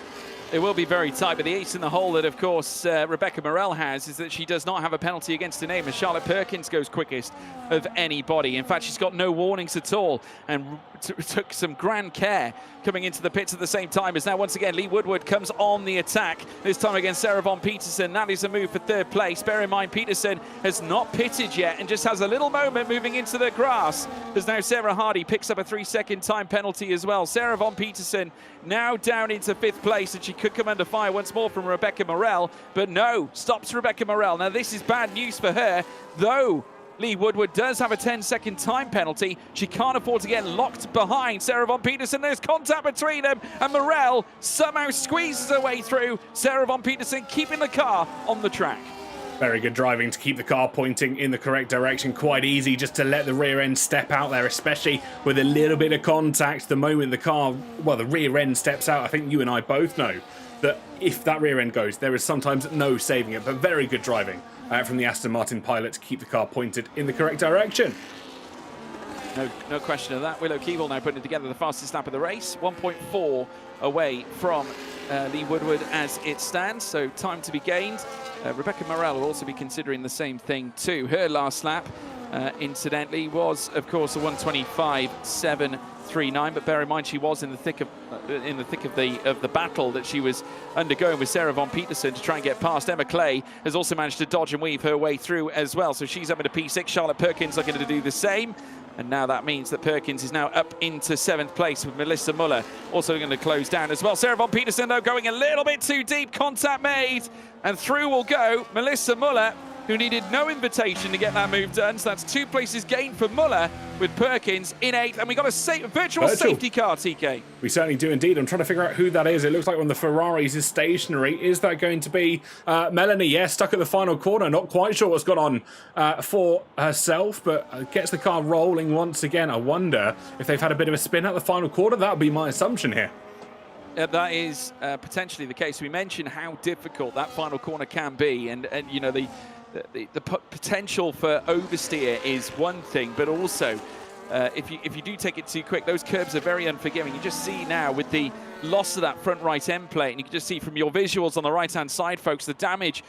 It will be very tight, but the ace in the hole that, of course, Rebecca Morel has is that she does not have a penalty against her name, as Charlotte Perkins goes quickest of anybody. In fact, she's got no warnings at all and took some grand care coming into the pits at the same time, as now once again Lee Woodward comes on the attack, this time against Sarah von Petersen. That is a move for 3rd place. Bear in mind, Petersen has not pitted yet and just has a little moment moving into the grass, as now Sarah Hardy picks up a 3-second time penalty as well. Sarah von Petersen now down into 5th place, and she could come under fire once more from Rebecca Morel, but no, stops Rebecca Morel. Now this is bad news for her, though Lee Woodward does have a 10-second time penalty. She can't afford to get locked behind Sarah von Petersen. There's contact between them, and Morel somehow squeezes her way through. Sarah von Petersen keeping the car on the track. Very good driving to keep the car pointing in the correct direction. Quite easy just to let the rear end step out there, especially with a little bit of contact. The moment the car, well, the rear end steps out, I think you and I both know that if that rear end goes, there is sometimes no saving it, but very good driving from the Aston Martin pilot to keep the car pointed in the correct direction. No question of that. Willow Keeble now putting together the fastest lap of the race, 1.4 away from Lee Woodward as it stands, so time to be gained. Rebecca Morel will also be considering the same thing too. Her last lap, incidentally, was of course a 1:25.739, but bear in mind she was in the thick of the battle that she was undergoing with Sarah von Petersen to try and get past. Emma Clay has also managed to dodge and weave her way through as well, so she's up into P6. Charlotte Perkins looking to do the same. And now that means that Perkins is now up into 7th place, with Melissa Muller also going to close down as well. Sarah von Petersen, though, going a little bit too deep. Contact made, and through will go Melissa Muller, who needed no invitation to get that move done. So that's 2 places gained for Muller, with Perkins in 8th. And we got a virtual safety car, TK. We certainly do indeed. I'm trying to figure out who that is. It looks like one of the Ferraris is stationary. Is that going to be Melanie? Yes, stuck at the final corner. Not quite sure what's gone on for herself, but gets the car rolling once again. I wonder if they've had a bit of a spin at the final quarter. That would be my assumption here. That is potentially the case. We mentioned how difficult that final corner can be, and you know, the potential for oversteer is one thing, but also if you do take it too quick, those curbs are very unforgiving. You just see now with the loss of that front right end plate, and you can just see from your visuals on the right hand side, folks, the damage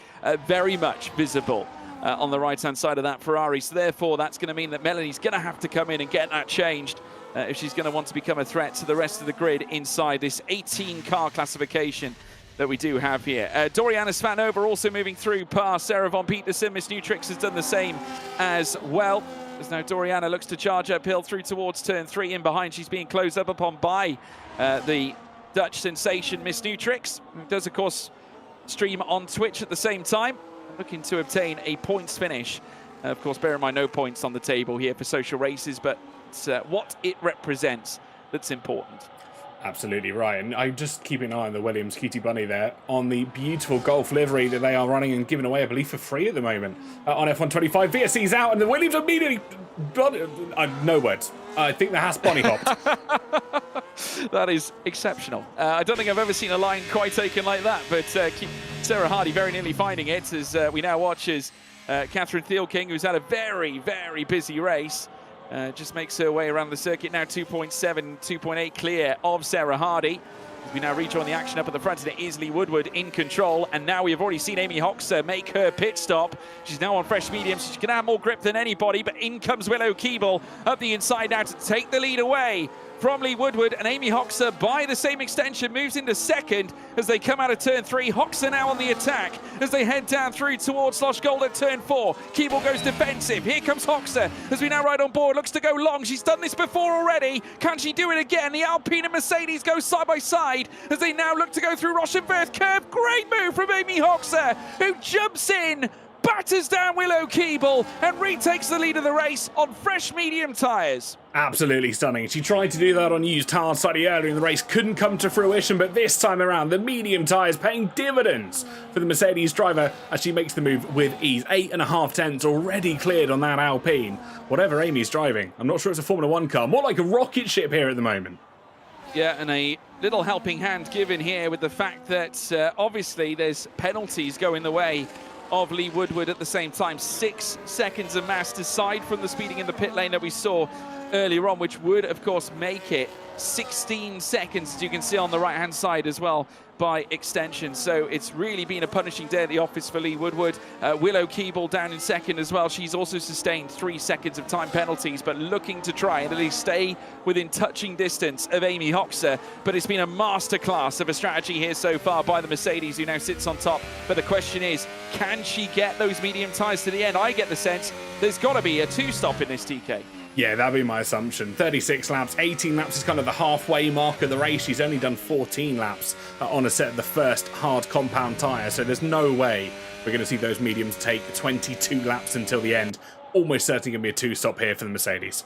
very much visible on the right hand side of that Ferrari. So therefore that's going to mean that Melanie's going to have to come in and get that changed if she's going to want to become a threat to the rest of the grid inside this 18 car classification that we do have here. Doriana Svanova also moving through past Sarah von Petersen. Miss Nutrix has done the same as well. As now Doriana looks to charge uphill through towards turn 3. In behind, she's being closed up upon by the Dutch sensation Miss Nutrix, who does of course stream on Twitch at the same time, looking to obtain a points finish. Of course, bear in mind no points on the table here for social races, but it's what it represents that's important. Absolutely right, and I'm just keeping an eye on the Williams Cutie Bunny there on the beautiful Golf livery that they are running and giving away, I believe, for free at the moment on F125. VSC's out, and the Williams immediately... no words. I think the Haas Bonnie hopped. That is exceptional. I don't think I've ever seen a line quite taken like that, but Sarah Hardy very nearly finding it as we now watch as Catherine Thiel-King, who's had a very, very busy race, just makes her way around the circuit now, 2.7, 2.8 clear of Sarah Hardy. We now rejoin the action up at the front, and it is Lee Woodward in control. And now we have already seen Amy Hoxer make her pit stop. She's now on fresh mediums. She's going to have more grip than anybody, but in comes Willow Keeble up the inside now to take the lead away from Lee Woodward, and Amy Hoxer, by the same extension, moves into second as they come out of turn 3. Hoxer now on the attack as they head down through towards Slosh Gold at turn 4. Keeble goes defensive. Here comes Hoxer as we now ride on board. Looks to go long. She's done this before already. Can she do it again? The Alpine and Mercedes go side by side as they now look to go through Rochenwerth curve. Great move from Amy Hoxer, who jumps in, batters down Willow Keeble, and retakes the lead of the race on fresh medium tyres. Absolutely stunning. She tried to do that on used hard slightly earlier in the race, couldn't come to fruition, but this time around the medium tyres paying dividends for the Mercedes driver as she makes the move with ease. 8.5 tenths already cleared on that Alpine. Whatever Amy's driving, I'm not sure it's a Formula 1 car, more like a rocket ship here at the moment. Yeah, and a little helping hand given here with the fact that obviously there's penalties going the way of Lee Woodward at the same time. 6 seconds of mass aside from the speeding in the pit lane that we saw earlier on, which would of course make it 16 seconds, as you can see on the right hand side as well by extension. So it's really been a punishing day at the office for Lee Woodward. Willow Keeble down in second as well. She's also sustained 3 seconds of time penalties, but looking to try and at least stay within touching distance of Amy Hoxer. But it's been a masterclass of a strategy here so far by the Mercedes, who now sits on top. But the question is, can she get those medium tyres to the end? I get the sense there's got to be a 2-stop in this, TK. Yeah, that'd be my assumption. 36 laps, 18 laps is kind of the halfway mark of the race. She's only done 14 laps on a set of the first hard compound tyre, so there's no way we're going to see those mediums take 22 laps until the end. Almost certainly going to be a 2-stop here for the Mercedes.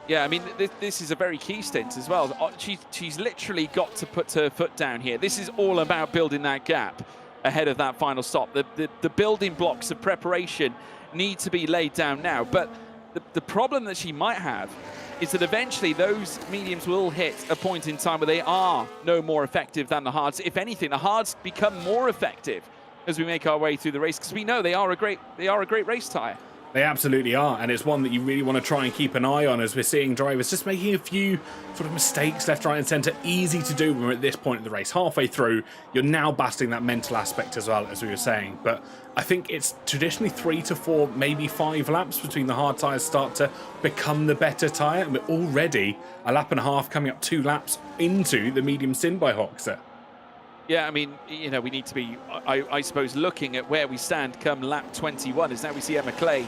Yeah, I mean, this is a very key stint as well. She's literally got to put her foot down here. This is all about building that gap ahead of that final stop. The building blocks of preparation need to be laid down now, but the problem that she might have is that eventually those mediums will hit a point in time where they are no more effective than the hards. If anything, the hards become more effective as we make our way through the race, because we know they are a great race tyre. They absolutely are, and it's one that you really want to try and keep an eye on, as we're seeing drivers just making a few sort of mistakes left, right and centre. Easy to do when we're at this point of the race. Halfway through, you're now battling that mental aspect as well, as we were saying. But I think it's traditionally 3 to 4, maybe 5 laps between the hard tyres start to become the better tyre, and we're already a lap and a half coming up 2 laps into the medium sin by Hoxer. Yeah, I mean, you know, we need to be, I suppose, looking at where we stand come lap 21, as now we see Emma Clay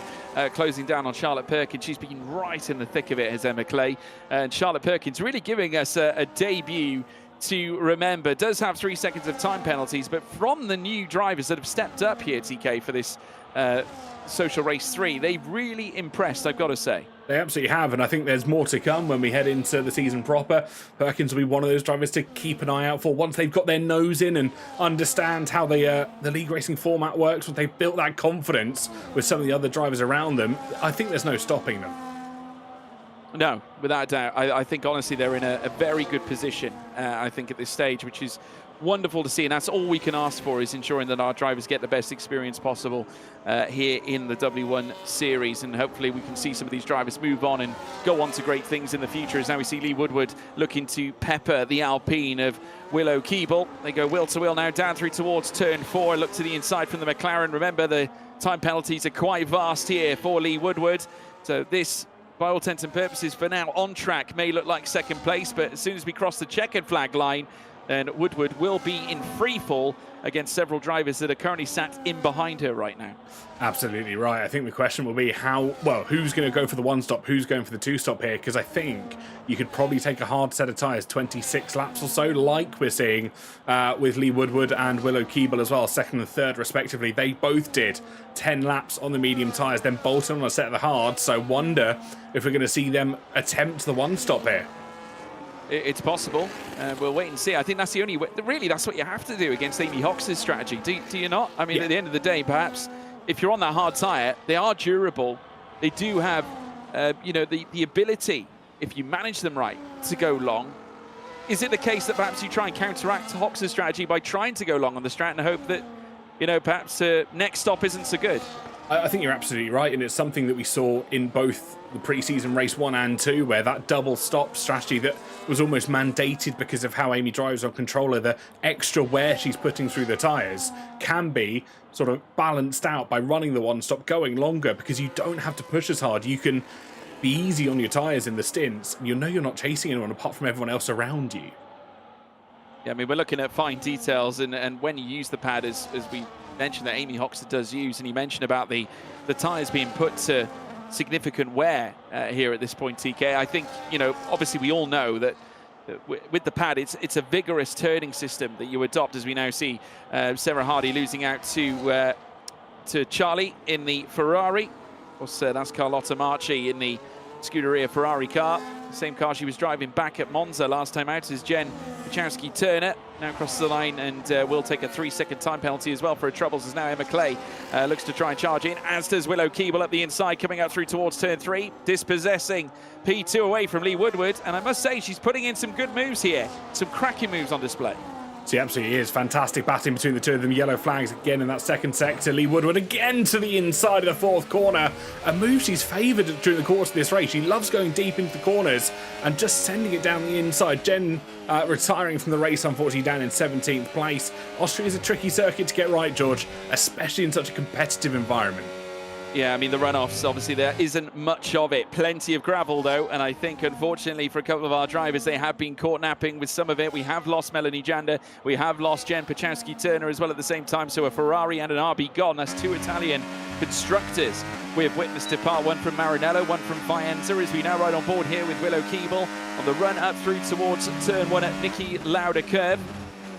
closing down on Charlotte Perkins. She's been right in the thick of it as Emma Clay. And Charlotte Perkins really giving us a debut to remember. Does have 3 seconds of time penalties, but from the new drivers that have stepped up here, TK, for this Social Race 3, they've really impressed, I've got to say. They absolutely have, and I think there's more to come when we head into the season proper. Perkins will be one of those drivers to keep an eye out for once they've got their nose in and understand how the league racing format works. Once they've built that confidence with some of the other drivers around them, I think there's no stopping them. No, without a doubt. I think, honestly, they're in a very good position, I think, at this stage, which is wonderful to see, and that's all we can ask for, is ensuring that our drivers get the best experience possible here in the W1 series, and hopefully we can see some of these drivers move on and go on to great things in the future, as now we see Lee Woodward looking to pepper the Alpine of Willow Keeble. They go wheel to wheel now down through towards turn 4, look to the inside from the McLaren. Remember, the time penalties are quite vast here for Lee Woodward, so this, by all intents and purposes, for now on track, may look like second place, but as soon as we cross the checkered flag line, then Woodward will be in free fall against several drivers that are currently sat in behind her right now. Absolutely right. I think the question will be who's going to go for the 1-stop, who's going for the 2-stop here, because I think you could probably take a hard set of tyres, 26 laps or so, like we're seeing with Lee Woodward and Willow Keeble as well, second and third respectively. They both did 10 laps on the medium tyres, then bolted on a set of the hard, so wonder if we're going to see them attempt the 1-stop here. It's possible. We'll wait and see. I think that's the only way. Really, that's what you have to do against Amy Hoxer's strategy. Do you not? I mean, At the end of the day, perhaps, if you're on that hard tyre, they are durable. They do have, the ability, if you manage them right, to go long. Is it the case that perhaps you try and counteract Hoxer's strategy by trying to go long on the strat and hope that, perhaps next stop isn't so good? I think you're absolutely right, and it's something that we saw in both the pre-season race 1 and 2, where that double stop strategy that was almost mandated because of how Amy drives on controller, the extra wear she's putting through the tyres, can be sort of balanced out by running the one stop, going longer, because you don't have to push as hard. You can be easy on your tyres in the stints. You know you're not chasing anyone apart from everyone else around you. Yeah, I mean, we're looking at fine details, and when you use the pad, as we mentioned that Amy Hoxter does use, and he mentioned about the tyres being put to significant wear here at this point, TK. I think, you know, obviously we all know that with the pad, it's a vigorous turning system that you adopt, as we now see Sarah Hardy losing out to Charlie in the Ferrari. Of course, that's Carlotta Marchi in the Scuderia Ferrari car. The same car she was driving back at Monza last time out is Jen Pachowski-Turner. Now crosses the line and will take a 3-second time penalty as well for her troubles, as now Emma Clay looks to try and charge in, as does Willow Keeble up the inside, coming up through towards turn 3, dispossessing P2 away from Lee Woodward. And I must say, she's putting in some good moves here, some cracking moves on display. She absolutely is. Fantastic batting between the two of them. Yellow flags again in that second sector. Lee Woodward again to the inside of the fourth corner. A move she's favoured during the course of this race. She loves going deep into the corners and just sending it down the inside. Jen retiring from the race, unfortunately, down in 17th place. Austria is a tricky circuit to get right, George, especially in such a competitive environment. Yeah, I mean, the runoffs, obviously, there isn't much of it. Plenty of gravel, though, and I think, unfortunately, for a couple of our drivers, they have been caught napping with some of it. We have lost Melanie Janda. We have lost Jen Pachowski-Turner as well at the same time, so a Ferrari and an RB gone. That's two Italian constructors we have witnessed depart, one from Maranello, one from Faenza, as we now ride on board here with Willow Keeble on the run up through towards turn 1 at Nikki Lauda curve.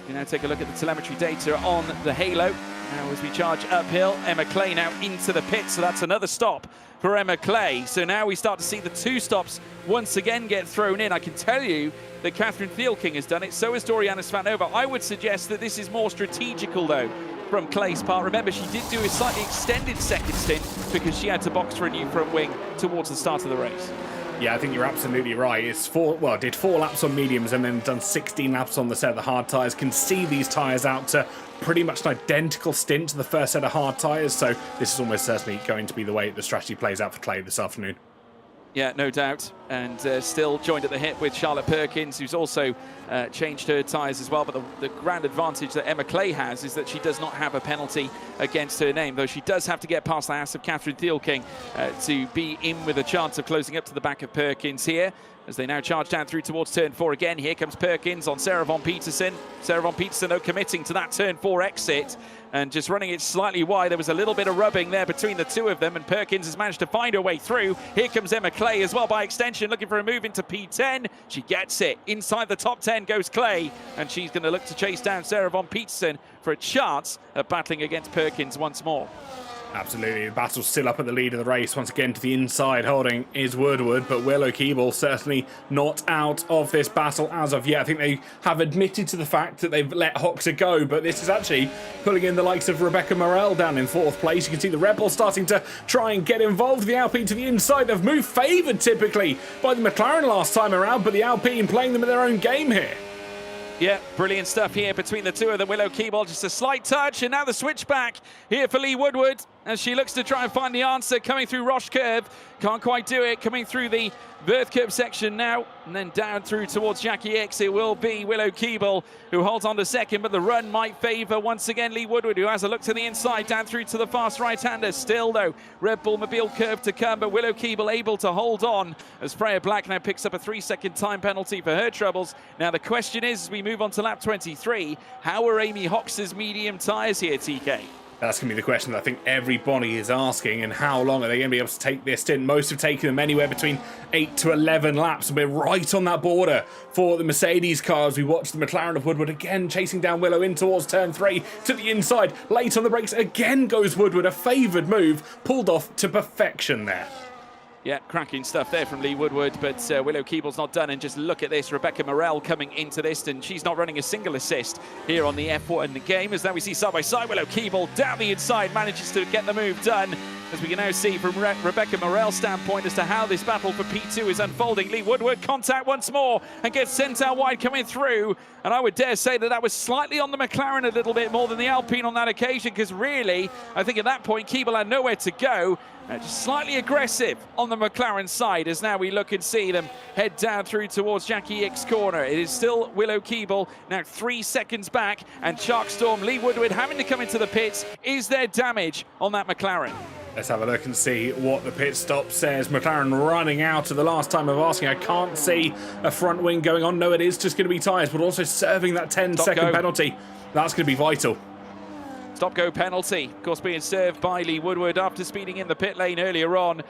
We now take a look at the telemetry data on the Halo. Now as we charge uphill, Emma Clay now into the pit, so that's another stop for Emma Clay. So now we start to see the two stops once again get thrown in. I can tell you that Catherine Thielking has done it, so has Doriana Svanova. I would suggest that this is more strategical, though, from Clay's part. Remember, she did do a slightly extended second stint because she had to box for a new front wing towards the start of the race. Yeah, I think you're absolutely right. It's did 4 laps on mediums and then done 16 laps on the set of the hard tyres. Can see these tyres out to pretty much an identical stint to the first set of hard tyres. So this is almost certainly going to be the way the strategy plays out for Clay this afternoon. Yeah, no doubt. And still joined at the hip with Charlotte Perkins, who's also changed her tyres as well. But the grand advantage that Emma Clay has is that she does not have a penalty against her name, though she does have to get past the house of Catherine Thielking to be in with a chance of closing up to the back of Perkins here. As they now charge down through towards turn 4 again. Here comes Perkins on Sarah von Petersen. Sarah von Petersen, though, committing to that turn 4 exit and just running it slightly wide. There was a little bit of rubbing there between the two of them, and Perkins has managed to find her way through. Here comes Emma Clay as well by extension, looking for a move into P10. She gets it. Inside the top 10 goes Clay, and she's going to look to chase down Sarah von Petersen for a chance at battling against Perkins once more. Absolutely, the battle's still up at the lead of the race. Once again to the inside, holding is Woodward, but Willow Keeble certainly not out of this battle as of yet. I think they have admitted to the fact that they've let Hoxter go, but this is actually pulling in the likes of Rebecca Morel down in 4th place. You can see the Rebels starting to try and get involved. The Alpine to the inside. They've moved favoured typically by the McLaren last time around, but the Alpine playing them in their own game here. Yeah, brilliant stuff here between the two of them. Willow Keeble, just a slight touch, and now the switchback here for Lee Woodward as she looks to try and find the answer coming through Roche Curve. Can't quite do it, coming through the Verth Curve section now, and then down through towards Jackie X. It will be Willow Keeble who holds on to second, but the run might favour once again Lee Woodward, who has a look to the inside, down through to the fast right-hander. Still, though, Red Bull Mobile Curve to come, but Willow Keeble able to hold on as Freya Black now picks up a 3-second time penalty for her troubles. Now, the question is, as we move on to lap 23, how are Amy Hoxter's medium tyres here, TK? That's going to be the question that I think everybody is asking, and how long are they going to be able to take this stint? Most have taken them anywhere between 8 to 11 laps, and we're right on that border for the Mercedes cars. We watch the McLaren of Woodward again chasing down Willow in towards turn 3 to the inside. Late on the brakes again goes Woodward, a favoured move, pulled off to perfection there. Yeah, cracking stuff there from Lee Woodward, but Willow Keeble's not done. And just look at this, Rebecca Morel coming into this, and she's not running a single assist here on the F1 game. As now we see side by side, Willow Keeble down the inside, manages to get the move done. as we can now see from Rebecca Morell's standpoint as to how this battle for P2 is unfolding. Lee Woodward contact once more and gets sent out wide coming through. And I would dare say that that was slightly on the McLaren a little bit more than the Alpine on that occasion, because really, I think at that point, Keeble had nowhere to go. Just slightly aggressive on the McLaren side as now we look and see them head down through towards Jackie Ick's corner. It is still Willow Keeble, now 3 seconds back, and Sharkstorm, Lee Woodward having to come into the pits. Is there damage on that McLaren? Let's have a look and see what the pit stop says. McLaren running out at the last time of asking. I can't see a front wing going on. No, it is just going to be tyres, but also serving that 10-second penalty. That's going to be vital. Stop-go penalty, of course, being served by Lee Woodward after speeding in the pit lane earlier on.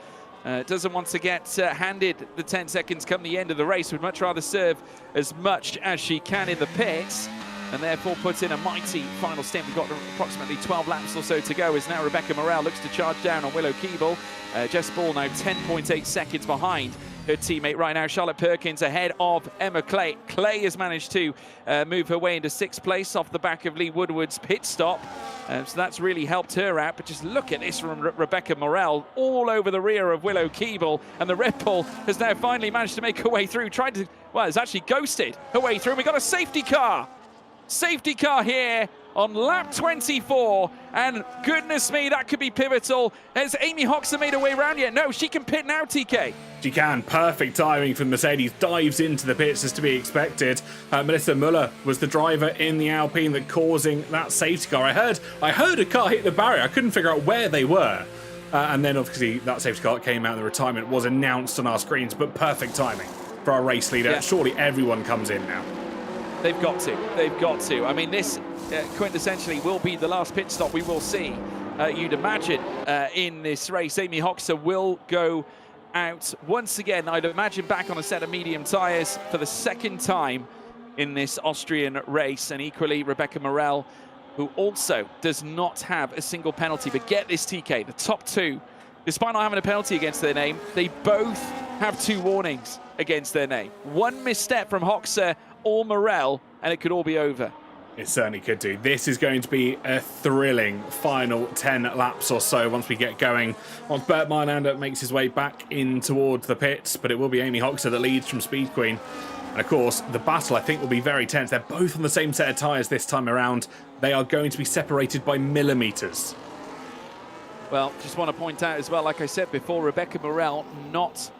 Doesn't want to get handed the 10 seconds come the end of the race. Would much rather serve as much as she can in the pits, and therefore put in a mighty final stint. We've got approximately 12 laps or so to go as now Rebecca Morell looks to charge down on Willow Keeble. Jess Ball now 10.8 seconds behind her teammate right now. Charlotte Perkins ahead of Emma Clay. Clay has managed to move her way into 6th place off the back of Lee Woodward's pit stop. So that's really helped her out. But just look at this from Rebecca Morell, all over the rear of Willow Keeble. And the Red Bull has now finally managed to make her way through. Tried to, well, it's actually ghosted her way through. And we got a safety car. Safety car here on lap 24, and goodness me, that could be pivotal. Has Amy Hoxer made her way around yet? No, she can pit now, TK. She can. Perfect timing from Mercedes. Dives into the pits as to be expected. Melissa Muller was the driver in the Alpine that causing that safety car. I heard a car hit the barrier. I couldn't figure out where they were. And then obviously that safety car came out and the retirement was announced on our screens, but perfect timing for our race leader. Yeah. Surely everyone comes in now. They've got to. They've got to. I mean, this quintessentially will be the last pit stop we will see, you'd imagine, in this race. Amy Hoxer will go out once again, I'd imagine, back on a set of medium tyres for the 2nd time in this Austrian race. And equally, Rebecca Morell, who also does not have a single penalty. But get this, TK, the top 2, despite not having a penalty against their name, they both have 2 warnings against their name. One misstep from Hoxer or Morell, and it could all be over. It certainly could do. This is going to be a thrilling final 10 laps or so once we get going. Once Bert Meilander makes his way back in towards the pits, but it will be Amy Hoxer that leads from Speed Queen. And of course, the battle, I think, will be very tense. They're both on the same set of tyres this time around. They are going to be separated by millimetres. Well, just want to point out as well, like I said before, Rebecca Morell not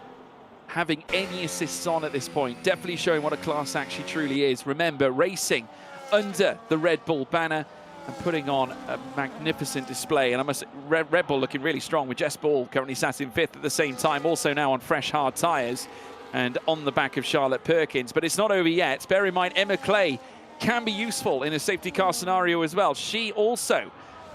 having any assists on at this point. Definitely showing what a class act she truly is. Remember, racing under the Red Bull banner and putting on a magnificent display. And I must say, Red Bull looking really strong with Jess Ball currently sat in 5th at the same time, also now on fresh hard tyres and on the back of Charlotte Perkins. But it's not over yet. Bear in mind, Emma Clay can be useful in a safety car scenario as well. She also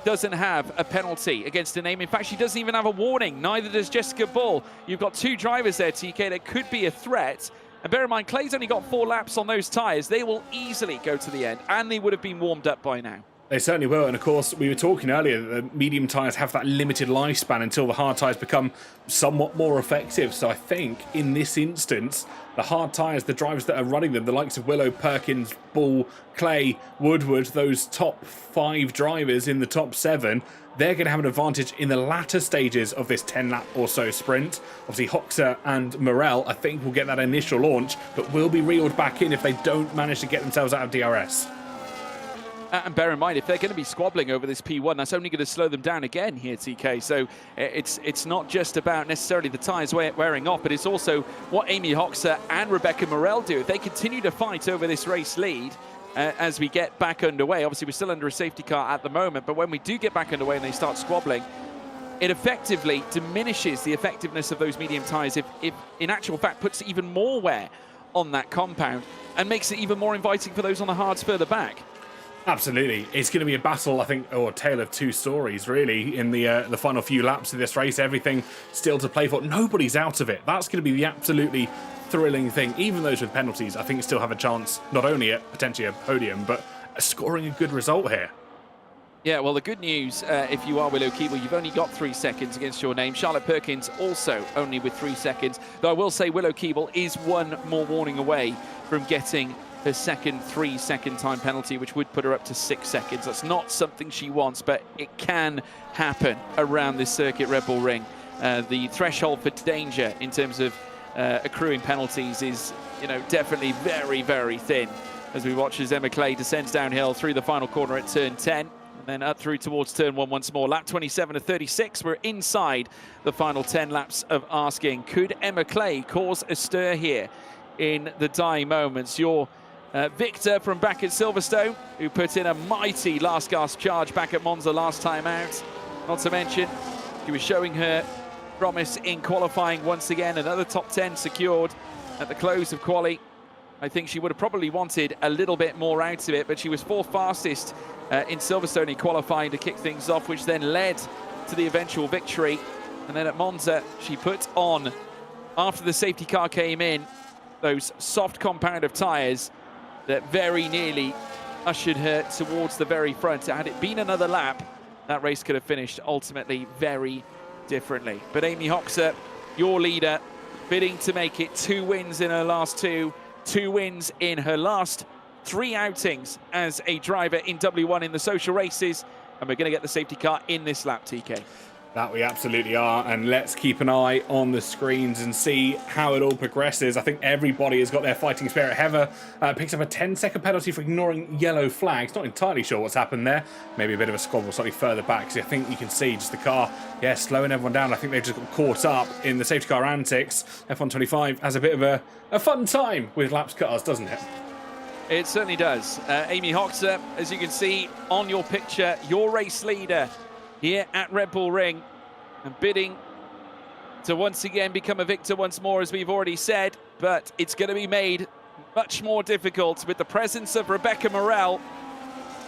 doesn't have a penalty against her name. In fact, she doesn't even have a warning. Neither does Jessica Ball. You've got 2 drivers there, TK, that could be a threat. And bear in mind, Clay's only got 4 laps on those tyres. They will easily go to the end, and they would have been warmed up by now. They certainly will. And of course, we were talking earlier that the medium tyres have that limited lifespan until the hard tyres become somewhat more effective. So I think in this instance, the hard tyres, the drivers that are running them, the likes of Willow, Perkins, Ball, Clay, Woodward, those top 5 drivers in the top 7, they're going to have an advantage in the latter stages of this 10-lap or so sprint. Obviously, Hoxer and Morell, I think, will get that initial launch, but will be reeled back in if they don't manage to get themselves out of DRS. And bear in mind, if they're going to be squabbling over this P1, that's only going to slow them down again here, TK. So it's not just about necessarily the tyres wearing off, but it's also what Amy Hoxer and Rebecca Morell do. If they continue to fight over this race lead as we get back underway, obviously we're still under a safety car at the moment, but when we do get back underway and they start squabbling, it effectively diminishes the effectiveness of those medium tyres if in actual fact puts even more wear on that compound and makes it even more inviting for those on the hards further back. Absolutely. It's going to be a battle, I think, or a tale of 2 stories, really, in the final few laps of this race. Everything still to play for. Nobody's out of it. That's going to be the absolutely thrilling thing. Even those with penalties, I think, still have a chance, not only at potentially a podium, but scoring a good result here. Yeah, well, the good news, if you are Willow Keeble, you've only got 3 seconds against your name. Charlotte Perkins also only with 3 seconds. Though I will say Willow Keeble is 1 more warning away from getting her second 3-second time penalty, which would put her up to 6 seconds. That's not something she wants, but it can happen around this circuit, Red Bull Ring. The threshold for danger in terms of accruing penalties is, definitely very, very thin. As we watch as Emma Clay descends downhill through the final corner at turn 10, and then up through towards turn 1 once more. Lap 27 to 36. We're inside the final 10 laps of asking, could Emma Clay cause a stir here in the dying moments? Your Victor from back at Silverstone, who put in a mighty last gasp charge back at Monza last time out. Not to mention, she was showing her promise in qualifying once again. Another top 10 secured at the close of quali. I think she would have probably wanted a little bit more out of it, but she was 4th fastest in Silverstone in qualifying to kick things off, which then led to the eventual victory. And then at Monza, she put on, after the safety car came in, those soft compound of tyres that very nearly ushered her towards the very front. Had it been another lap, that race could have finished ultimately very differently. But Amy Hoxer, your leader, bidding to make it 2 wins in her last 2 wins in her last 3 outings as a driver in W1 in the social races. And we're going to get the safety car in this lap, TK. That we absolutely are, and let's keep an eye on the screens and see how it all progresses. I think everybody has got their fighting spirit. Heather picks up a 10-second penalty for ignoring yellow flags. Not entirely sure what's happened there. Maybe a bit of a squabble slightly further back, because I think you can see just the car, slowing everyone down. I think they've just got caught up in the safety car antics. F125 has a bit of a fun time with laps cars, doesn't it? It certainly does. Amy Hoxer, as you can see on your picture, your race leader here at Red Bull Ring, and bidding to once again become a victor once more, as we've already said, but it's going to be made much more difficult with the presence of Rebecca Morel.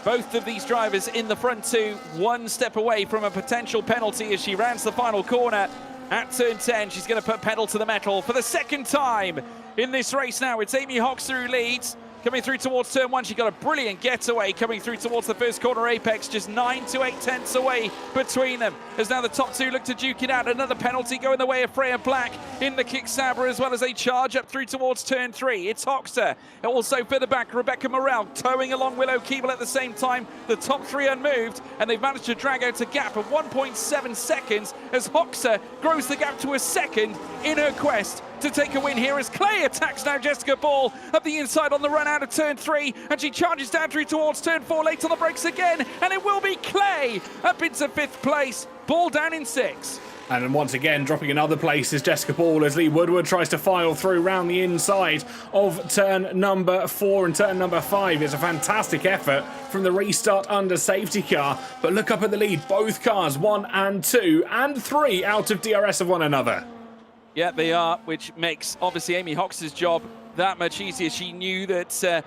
Both of these drivers in the front 2, 1 step away from a potential penalty as she rounds the final corner at turn 10. She's going to put pedal to the metal for the 2nd time in this race now. It's Amy Hoxer who leads. Coming through towards turn 1, she got a brilliant getaway coming through towards the first corner apex, just 9 to 8 tenths away between them. As now the top 2 look to duke it out. Another penalty going the way of Freya Black in the kick Sabre, as well as a charge up through towards turn 3. It's Hoxer. Also further back, Rebecca Morel towing along Willow Keeble at the same time. The top 3 unmoved, and they've managed to drag out a gap of 1.7 seconds as Hoxer grows the gap to a 2nd in her quest to take a win here, as Clay attacks now Jessica Ball up the inside on the run out of turn 3, and she charges down through towards turn 4, late on the brakes again, and it will be Clay up into 5th place, Ball down in 6th. And then once again, dropping in other places, Jessica Ball, as Lee Woodward tries to file through round the inside of turn number 4 and turn number 5. It's a fantastic effort from the restart under safety car. But look up at the lead, both cars, 1 and 2 and 3 out of DRS of one another. Yeah, they are, which makes obviously Amy Hoxer's job that much easier. She knew that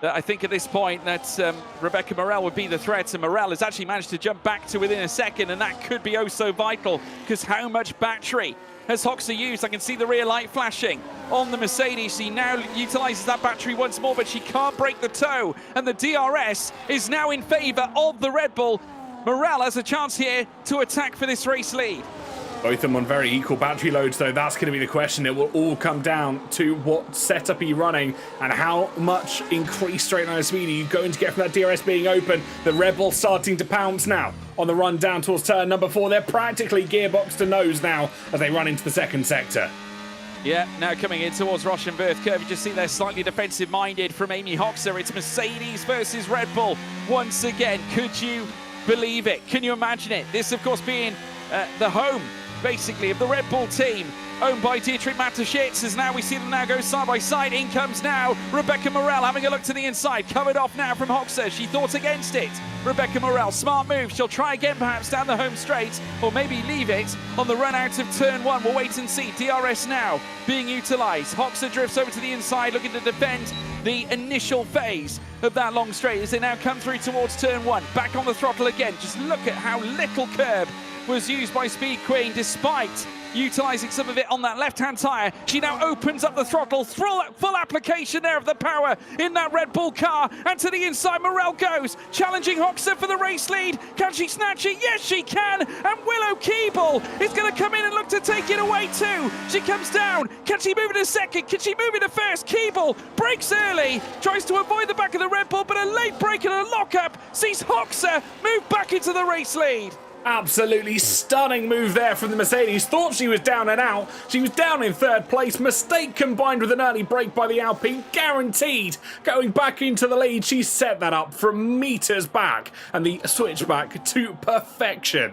I think at this point that Rebecca Morel would be the threat, and Morel has actually managed to jump back to within a 2nd, and that could be oh so vital, because how much battery has Hoxer used? I can see the rear light flashing on the Mercedes. She now utilises that battery once more, but she can't break the tow, and the DRS is now in favour of the Red Bull. Morel has a chance here to attack for this race lead. Both of them on very equal battery loads, though. That's going to be the question. It will all come down to what setup are you running and how much increased straight line speed are you going to get from that DRS being open. The Red Bull starting to pounce now on the run down towards turn number 4. They're practically gearbox to nose now as they run into the 2nd sector. Yeah, now coming in towards Rauschenberg curve, you just see they're slightly defensive-minded from Amy Hoxer. It's Mercedes versus Red Bull once again. Could you believe it? Can you imagine it? This, of course, being the home, basically, of the Red Bull team, owned by Dietrich Mateschitz, as now we see them now go side by side. In comes now Rebecca Morel, having a look to the inside, covered off now from Hoxer. She thought against it. Rebecca Morel, smart move. She'll try again perhaps down the home straight, or maybe leave it on the run out of turn 1. We'll wait and see. DRS now being utilised. Hoxer drifts over to the inside, looking to defend the initial phase of that long straight as they now come through towards turn 1. Back on the throttle again. Just look at how little curb was used by Speed Queen, despite utilising some of it on that left-hand tyre. She now opens up the throttle, full application there of the power in that Red Bull car, and to the inside Morel goes, challenging Hoxha for the race lead. Can she snatch it? Yes, she can, and Willow Keeble is going to come in and look to take it away too. She comes down. Can she move into second? Can she move into first? Keeble brakes early, tries to avoid the back of the Red Bull, but a late break and a lock-up sees Hoxha move back into the race lead. Absolutely stunning move there from the Mercedes. Thought she was down and out. She was down in third place. Mistake combined with an early break by the Alpine. Guaranteed going back into the lead. She set that up from meters back and the switchback to perfection.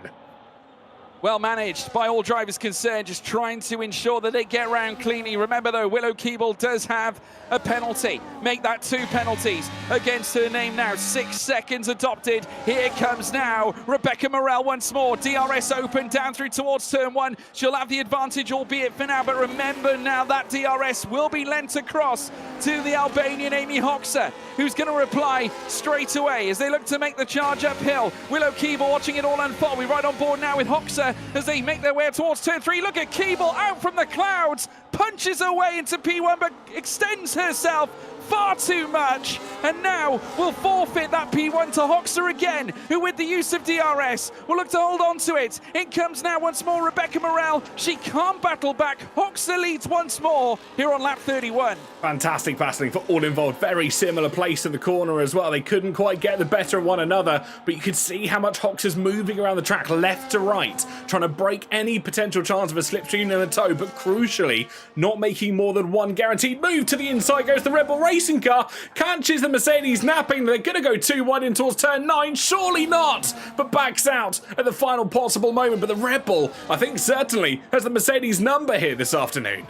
Well managed by all drivers concerned, just trying to ensure that they get around cleanly. Remember though, Willow Keeble does have a penalty. Make that 2 penalties against her name now. 6 seconds adopted. Here comes now Rebecca Morel once more. DRS open down through towards turn 1. She'll have the advantage, albeit for now. But remember now that DRS will be lent across to the Albanian Amy Hoxha, who's going to reply straight away as they look to make the charge uphill. Willow Keeble watching it all unfold. We're right on board now with Hoxha as they make their way towards turn 3. Look at Keeble out from the clouds, punches her way into P1 but extends herself far too much, and now will forfeit that P1 to Hoxha again, who with the use of DRS will look to hold on to it. In comes now once more Rebecca Morel. She can't battle back. Hoxha leads once more here on lap 31. Fantastic battling for all involved. Very similar place in the corner as well. They couldn't quite get the better of one another, but you could see how much Hoxha's moving around the track left to right, trying to break any potential chance of a slipstream in the toe, but crucially not making more than one guaranteed move. To the inside goes the Red Bull racing car, catches the Mercedes napping. They're going to go 2-1 in towards turn 9. Surely not, but backs out at the final possible moment. But the Red Bull, I think, certainly has the Mercedes number here this afternoon.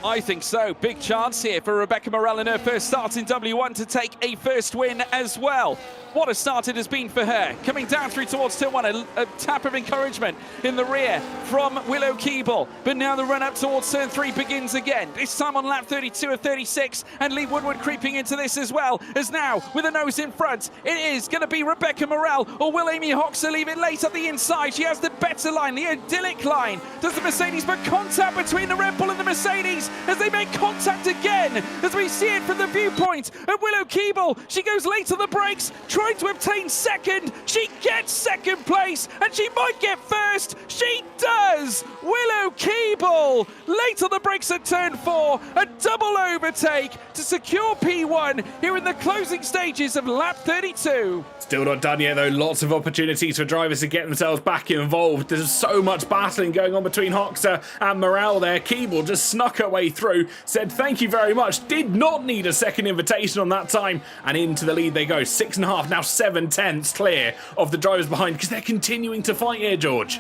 I think so. Big chance here for Rebecca Morel in her first start in W1 to take a first win as well. What a start it has been for her. Coming down through towards turn 1, a tap of encouragement in the rear from Willow Keeble. But now the run up towards turn 3 begins again. This time on lap 32 of 36, and Lee Woodward creeping into this as well. As now, with a nose in front, it is going to be Rebecca Morel, or will Amy Hoxha leave it late at the inside? She has the better line, the idyllic line. Does the Mercedes, but contact between the Red Bull and the Mercedes as they make contact again, as we see it from the viewpoint of Willow Keeble. She goes late on the brakes, trying to obtain second. She gets second place, and she might get first. She does. Willow Keeble late on the brakes at turn 4. A double overtake to secure P1 here in the closing stages of lap 32. Still not done yet though. Lots of opportunities for drivers to get themselves back involved. There's so much battling going on between Hoxha and Morel there. Keeble just snuck her way through, said thank you very much, did not need a second invitation on that time, and into the lead they go. 6.5, now 7/10 clear of the drivers behind, because they're continuing to fight here, George.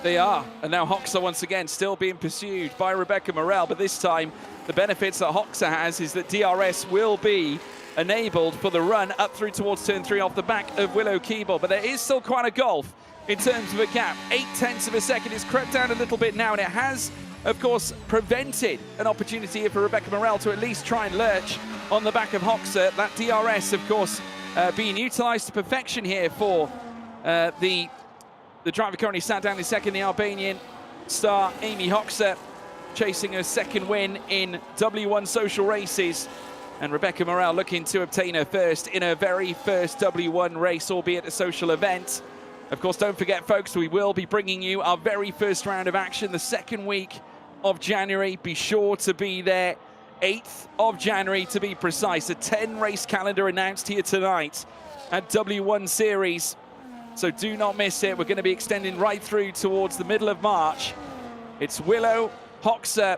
They are, and now Hoxha once again still being pursued by Rebecca Morel, but this time the benefits that Hoxha has is that DRS will be enabled for the run up through towards turn 3 off the back of Willow Keeble, but there is still quite a gulf in terms of a gap. 0.8 of a second. It's crept down a little bit now, and it has, of course, prevented an opportunity here for Rebecca Morel to at least try and lurch on the back of Hoxha. That DRS, of course, being utilised to perfection here for the driver currently sat down in second, the Albanian star Amy Hoxha, chasing her second win in W1 social races. And Rebecca Morel looking to obtain her first in her very first W1 race, albeit a social event. Of course, don't forget, folks, we will be bringing you our very first round of action the second week of January. Be sure to be there. 8th of January to be precise. A 10-race calendar announced here tonight at W1 Series. So do not miss it. We're going to be extending right through towards the middle of March. It's Willow, Hoxha,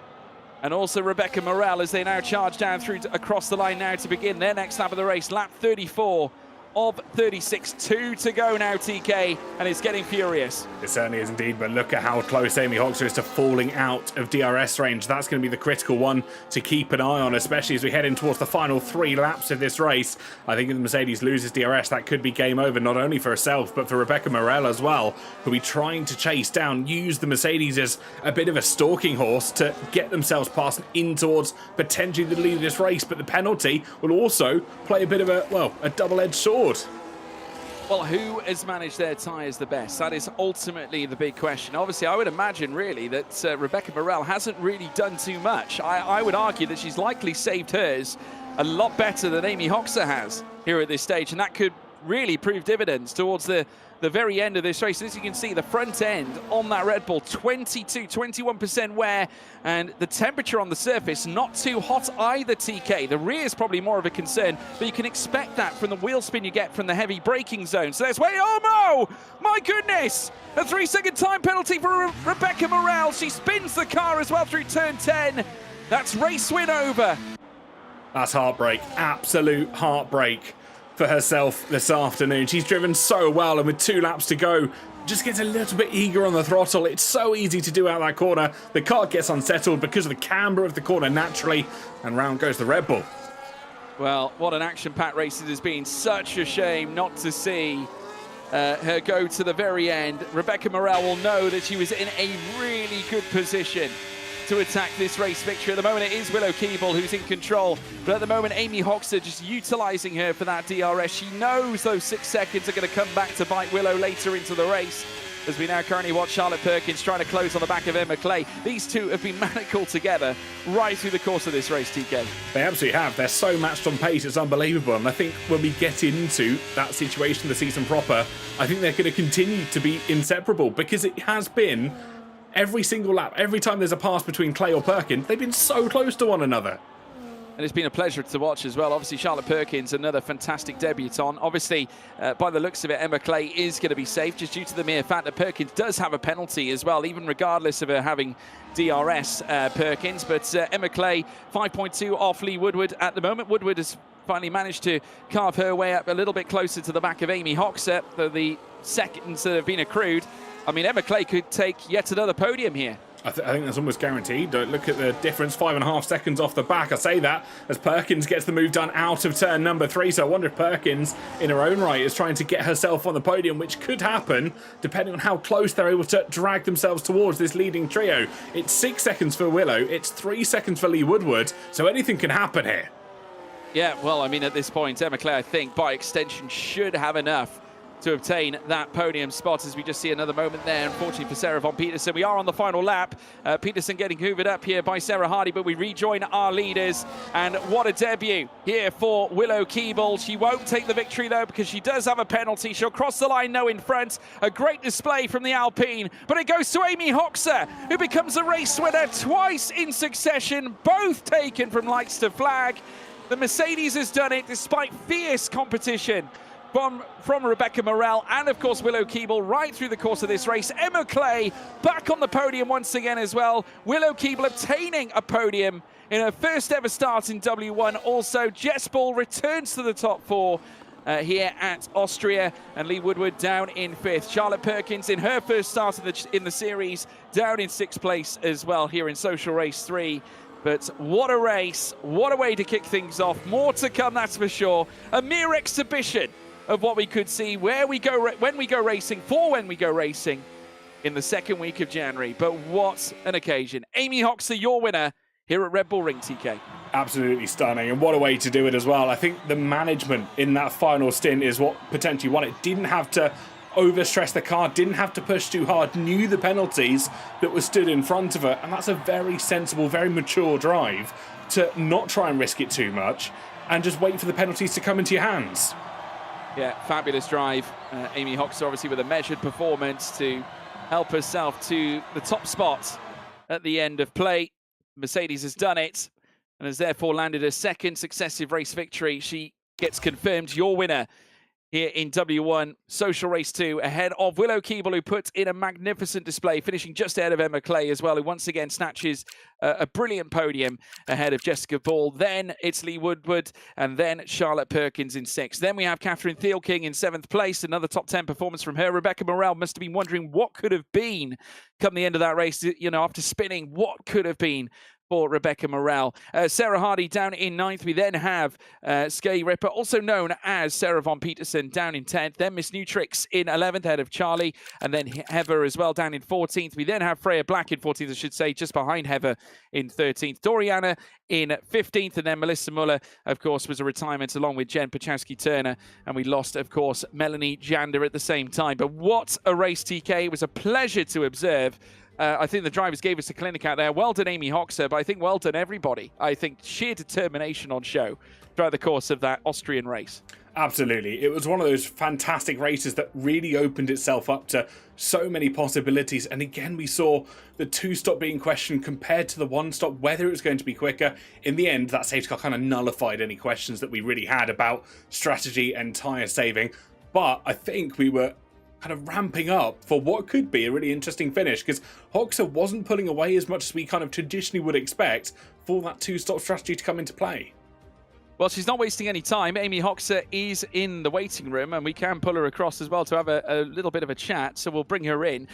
and also Rebecca Morel as they now charge down through across the line now to begin their next lap of the race. Lap 34 of 36. 2 to go now, TK, and it's getting furious. It certainly is indeed, but look at how close Amy Hoxha is to falling out of DRS range. That's going to be the critical one to keep an eye on, especially as we head in towards the final 3 laps of this race. I think if the Mercedes loses DRS, that could be game over, not only for herself, but for Rebecca Morel as well, who'll be trying to chase down, use the Mercedes as a bit of a stalking horse to get themselves past in towards potentially the lead of this race. But the penalty will also play a bit of a double-edged sword. Well, who has managed their tyres the best? That is ultimately the big question. Obviously, I would imagine, really, that Rebecca Morel hasn't really done too much. I would argue that she's likely saved hers a lot better than Amy Hoxer has here at this stage, and that could really prove dividends towards the very end of this race. As you can see, the front end on that Red Bull, 21% wear, and the temperature on the surface not too hot either, TK. The rear is probably more of a concern, but you can expect that from the wheel spin you get from the heavy braking zone. So there's oh no! My goodness! A 3-second time penalty for Rebecca Morel. She spins the car as well through turn 10. That's race win over. That's heartbreak, absolute heartbreak for herself this afternoon. She's driven so well, and with 2 laps to go, just gets a little bit eager on the throttle. It's so easy to do out that corner. The car gets unsettled because of the camber of the corner naturally, and round goes the Red Bull. Well, what an action-packed race it has been. Such a shame not to see her go to the very end. Rebecca Morel will know that she was in a really good position to attack this race victory. At the moment, it is Willow Keeble who's in control, but at the moment, Amy Hoxer just utilising her for that DRS. She knows those 6 seconds are going to come back to bite Willow later into the race, as we now currently watch Charlotte Perkins trying to close on the back of Emma Clay. These two have been manacled together right through the course of this race, TK. They absolutely have. They're so matched on pace, it's unbelievable. And I think when we get into that situation, the season proper, I think they're going to continue to be inseparable, because it has been every single lap, every time there's a pass between Clay or Perkins, they've been so close to one another. And it's been a pleasure to watch as well. Obviously, Charlotte Perkins, another fantastic debutant. Obviously, by the looks of it, Emma Clay is going to be safe, just due to the mere fact that Perkins does have a penalty as well, even regardless of her having DRS, Perkins. But Emma Clay, 5.2 off Lee Woodward at the moment. Woodward has finally managed to carve her way up a little bit closer to the back of Amy Hoxer, though the seconds that have been accrued. I mean, Emma Clay could take yet another podium here. I think that's almost guaranteed. Look at the difference, 5.5 seconds off the back. I say that as Perkins gets the move done out of turn number 3. So I wonder if Perkins, in her own right, is trying to get herself on the podium, which could happen depending on how close they're able to drag themselves towards this leading trio. It's 6 seconds for Willow. It's 3 seconds for Lee Woodward. So anything can happen here. Yeah, well, I mean, at this point, Emma Clay, I think, by extension, should have enough to obtain that podium spot, as we just see another moment there, unfortunately for Sarah von Peterson. We are on the final lap. Peterson getting hoovered up here by Sarah Hardy, but we rejoin our leaders. And what a debut here for Willow Keeble. She won't take the victory, though, because she does have a penalty. She'll cross the line, no, in front. A great display from the Alpine, but it goes to Amy Hoxer, who becomes a race winner twice in succession, both taken from lights to flag. The Mercedes has done it despite fierce competition from Rebecca Morel and, of course, Willow Keeble right through the course of this race. Emma Clay back on the podium once again as well. Willow Keeble obtaining a podium in her first ever start in W1. Also, Jess Bull returns to the top 4 here at Austria, and Lee Woodward down in 5th. Charlotte Perkins in her first start in the series down in 6th place as well here in Social Race 3. But what a race, what a way to kick things off. More to come, that's for sure. A mere exhibition of what we could see when we go racing in the second week of January. But what an occasion. Amy Hoxer, your winner here at Red Bull Ring, TK. Absolutely stunning, and what a way to do it as well. I think the management in that final stint is what potentially won it. Didn't have to overstress the car, didn't have to push too hard, knew the penalties that were stood in front of her, and that's a very sensible, very mature drive to not try and risk it too much and just wait for the penalties to come into your hands. Yeah, fabulous drive. Amy Hoxer obviously with a measured performance to help herself to the top spot at the end of play. Mercedes has done it and has therefore landed a second successive race victory. She gets confirmed your winner here in W1 Social Race 2, ahead of Willow Keeble, who put in a magnificent display, finishing just ahead of Emma Clay as well, who once again snatches a brilliant podium ahead of Jessica Ball. Then it's Lee Woodward, and then Charlotte Perkins in 6th. Then we have Catherine Thielking in 7th place, another top 10 performance from her. Rebecca Morel must have been wondering what could have been come the end of that race, you know, after spinning, what could have been. for Rebecca Morel. Sarah Hardy down in 9th. We then have Sky Ripper, also known as Sarah Von Peterson, down in 10th. Then Miss Nutrix in 11th, ahead of Charlie. And then Heather as well, down in 14th. We then have Freya Black in 14th, I should say, just behind Heather in 13th. Doriana in 15th. And then Melissa Muller, of course, was a retirement along with Jen Pachowski-Turner. And we lost, of course, Melanie Jander at the same time. But what a race, TK. It was a pleasure to observe. I think the drivers gave us a clinic out there. Well done, Amy Hoxer, but I think well done, everybody. I think sheer determination on show throughout the course of that Austrian race. Absolutely. It was one of those fantastic races that really opened itself up to so many possibilities. And again, we saw the two-stop being questioned compared to the one-stop, whether it was going to be quicker. In the end, that safety car kind of nullified any questions that we really had about strategy and tyre saving. But I think we were kind of ramping up for what could be a really interesting finish, because Hoxer wasn't pulling away as much as we kind of traditionally would expect for that two-stop strategy to come into play. Well, she's not wasting any time. Amy Hoxer is in the waiting room, and we can pull her across as well to have a little bit of a chat, so we'll bring her in.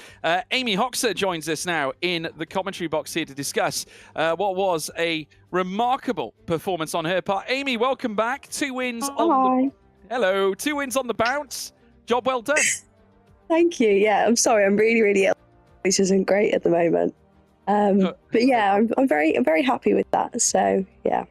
Amy Hoxer joins us now in the commentary box here to discuss what was a remarkable performance on her part. Amy, welcome back. 2 wins on the... Hello. 2 wins on the bounce. Job well done. Thank you. Yeah, I'm sorry. I'm really ill. This isn't great at the moment. But yeah, I'm very happy with that. So yeah.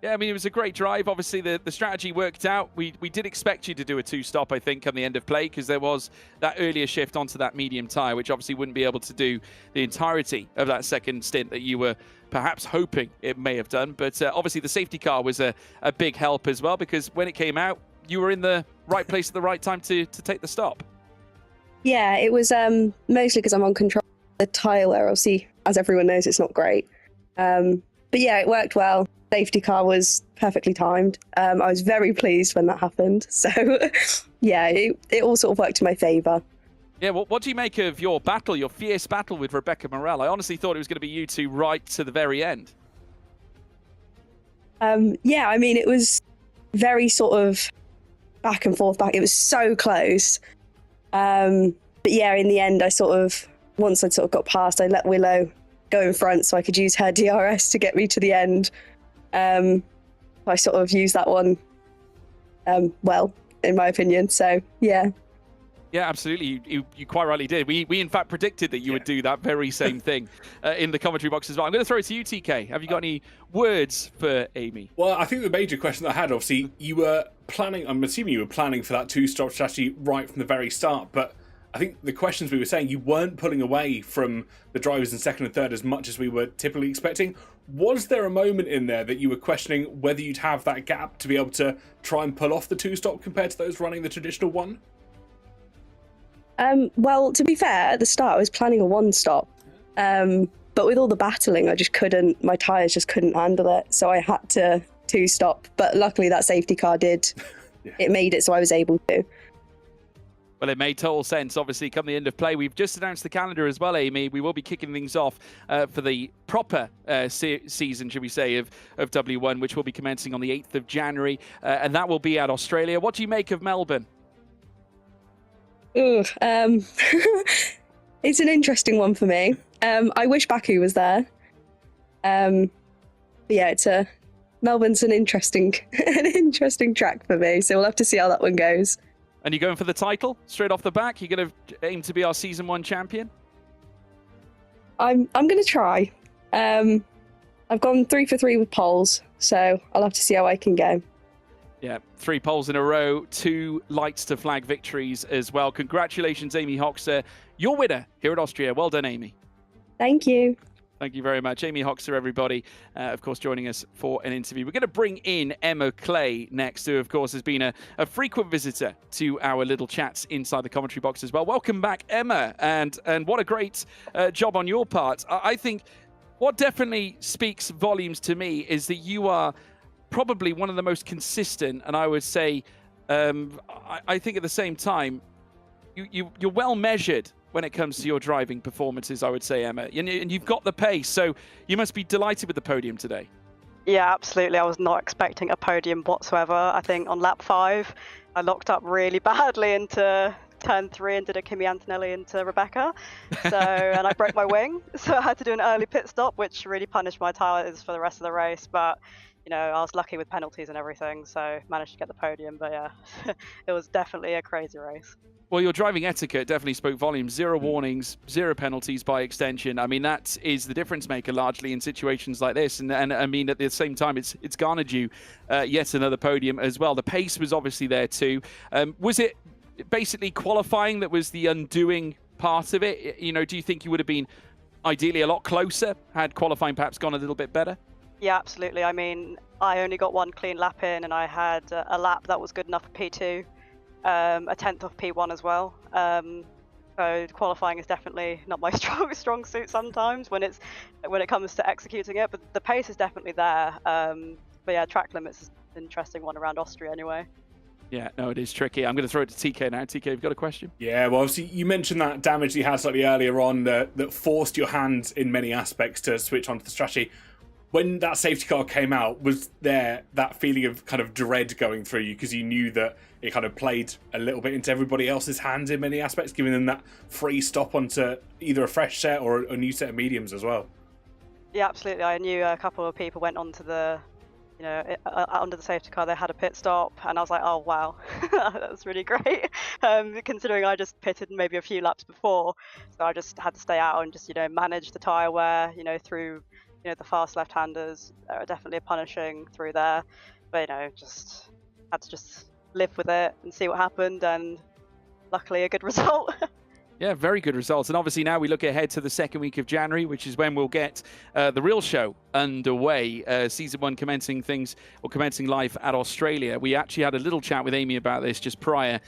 Yeah, I mean, it was a great drive. Obviously, the strategy worked out. We did expect you to do a two-stop, I think, on the end of play, because there was that earlier shift onto that medium tyre, which obviously wouldn't be able to do the entirety of that second stint that you were perhaps hoping it may have done. But obviously, the safety car was a big help as well, because when it came out, you were in the right place at the right time to take the stop. Yeah, it was mostly because I'm on control of the tyre wear. Obviously, as everyone knows, it's not great. But yeah, it worked well. Safety car was perfectly timed. I was very pleased when that happened. So yeah, it all sort of worked in my favour. Yeah, well, what do you make of your battle, your fierce battle with Rebecca Morel? I honestly thought it was going to be you two right to the very end. Yeah, I mean, it was very sort of back and forth. It was so close. But yeah, in the end, once I'd sort of got past, I let Willow go in front so I could use her DRS to get me to the end. I sort of used that one well, in my opinion. So yeah. Yeah, absolutely. You quite rightly did. We in fact predicted that you would do that very same thing in the commentary box as well. I'm going to throw it to you, TK. Have you got any words for Amy? Well, I think the major question that I had, obviously, you were planning, I'm assuming you were planning for that two-stop strategy right from the very start, but I think the questions we were saying, you weren't pulling away from the drivers in second and third as much as we were typically expecting. Was there a moment in there that you were questioning whether you'd have that gap to be able to try and pull off the two-stop compared to those running the traditional one? Well, to be fair, at the start I was planning a one-stop, but with all the battling, my tyres just couldn't handle it, so I had to two-stop. But luckily that safety car did. Yeah. It made it so I was able to. Well, it made total sense, obviously, come the end of play. We've just announced the calendar as well, Amy. We will be kicking things off for the proper season, should we say, of W1, which will be commencing on the 8th of January, and that will be at Australia. What do you make of Melbourne? Ooh, it's an interesting one for me. I wish Baku was there. But yeah, Melbourne's an interesting track for me. So we'll have to see how that one goes. And you're going for the title straight off the back? You're going to aim to be our season 1 champion? I'm going to try. I've gone 3 for 3 with poles, so I'll have to see how I can go. Yeah, 3 poles in a row, 2 lights to flag victories as well. Congratulations, Amy Hoxer. Your winner here at Austria. Well done, Amy. Thank you. Thank you very much. Amy Hoxer, everybody, of course, joining us for an interview. We're going to bring in Emma Clay next, who, of course, has been a frequent visitor to our little chats inside the commentary box as well. Welcome back, Emma, and what a great job on your part. I think what definitely speaks volumes to me is that you are probably one of the most consistent, and I would say, I think at the same time, you're well measured when it comes to your driving performances, I would say, Emma. And you've got the pace, so you must be delighted with the podium today. Yeah, absolutely. I was not expecting a podium whatsoever. I think on lap 5, I locked up really badly into turn 3 and did a Kimi Antonelli into Rebecca. So, and I broke my wing, so I had to do an early pit stop, which really punished my tyres for the rest of the race. But you know, I was lucky with penalties and everything, so managed to get the podium. But yeah, it was definitely a crazy race. Well, your driving etiquette definitely spoke volumes. 0 warnings, 0 penalties by extension. I mean, that is the difference maker largely in situations like this. And I mean, at the same time, it's garnered you yet another podium as well. The pace was obviously there too. Was it basically qualifying that was the undoing part of it? You know, do you think you would have been ideally a lot closer had qualifying perhaps gone a little bit better? Yeah, absolutely. I mean, I only got 1 clean lap in, and I had a lap that was good enough for P2. A 10th of P1 as well. So qualifying is definitely not my strong suit sometimes when it comes to executing it, but the pace is definitely there. But yeah, track limits is an interesting one around Austria anyway. Yeah, no, it is tricky. I'm going to throw it to TK now. TK, you've got a question? Yeah, well, obviously you mentioned that damage you had slightly earlier on that forced your hand in many aspects to switch onto the strategy. When that safety car came out, was there that feeling of kind of dread going through you because you knew that it kind of played a little bit into everybody else's hands in many aspects, giving them that free stop onto either a fresh set or a new set of mediums as well? Yeah, absolutely. I knew a couple of people went onto the, you know, under the safety car. They had a pit stop, and I was like, oh wow, that's really great. Considering I just pitted maybe a few laps before, so I just had to stay out and just, you know, manage the tyre wear, you know, through. You know, the fast left-handers are definitely punishing through there, but you know, just had to just live with it and see what happened, and luckily a good result. Yeah, very good results. And obviously now we look ahead to the second week of January, which is when we'll get the real show underway. Season 1 commencing live at Australia. We actually had a little chat with Amy about this just prior.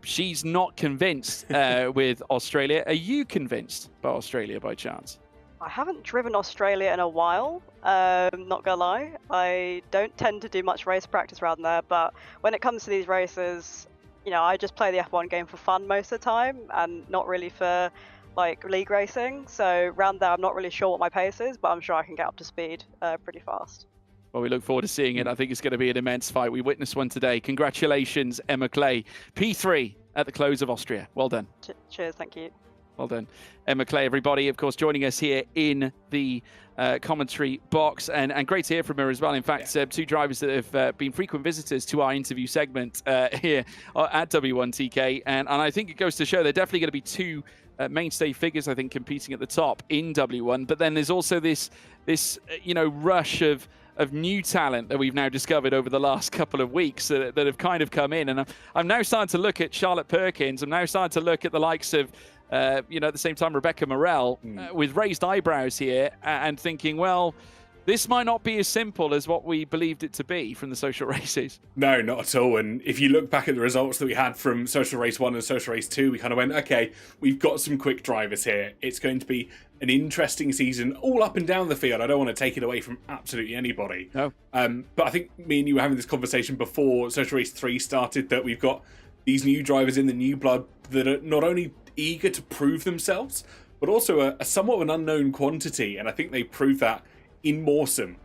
She's not convinced with Australia. Are you convinced by Australia by chance? I haven't driven Australia in a while, not gonna lie. I don't tend to do much race practice around there, but when it comes to these races, you know, I just play the F1 game for fun most of the time and not really for like league racing. So around there, I'm not really sure what my pace is, but I'm sure I can get up to speed pretty fast. Well, we look forward to seeing it. I think it's going to be an immense fight. We witnessed one today. Congratulations, Emma Clay. P3 at the close of Austria. Well done. Cheers, thank you. Well done. Emma Clay, everybody, of course, joining us here in the commentary box. And great to hear from her as well. In fact, 2 drivers that have been frequent visitors to our interview segment here at W1TK. And I think it goes to show they're definitely going to be 2 mainstay figures, I think, competing at the top in W1. But then there's also this you know, rush of new talent that we've now discovered over the last couple of weeks that have kind of come in. And I'm now starting to look at Charlotte Perkins. I'm now starting to look at the likes of you know, at the same time, Rebecca Morel with raised eyebrows here and thinking, well, this might not be as simple as what we believed it to be from the social races. No, not at all. And if you look back at the results that we had from Social Race 1 and Social Race 2, we kind of went, okay, we've got some quick drivers here. It's going to be an interesting season all up and down the field. I don't want to take it away from absolutely anybody. No. But I think me and you were having this conversation before Social Race 3 started, that we've got these new drivers in the new blood that are not only eager to prove themselves, but also a somewhat of an unknown quantity. And I think they proved that in Mawsome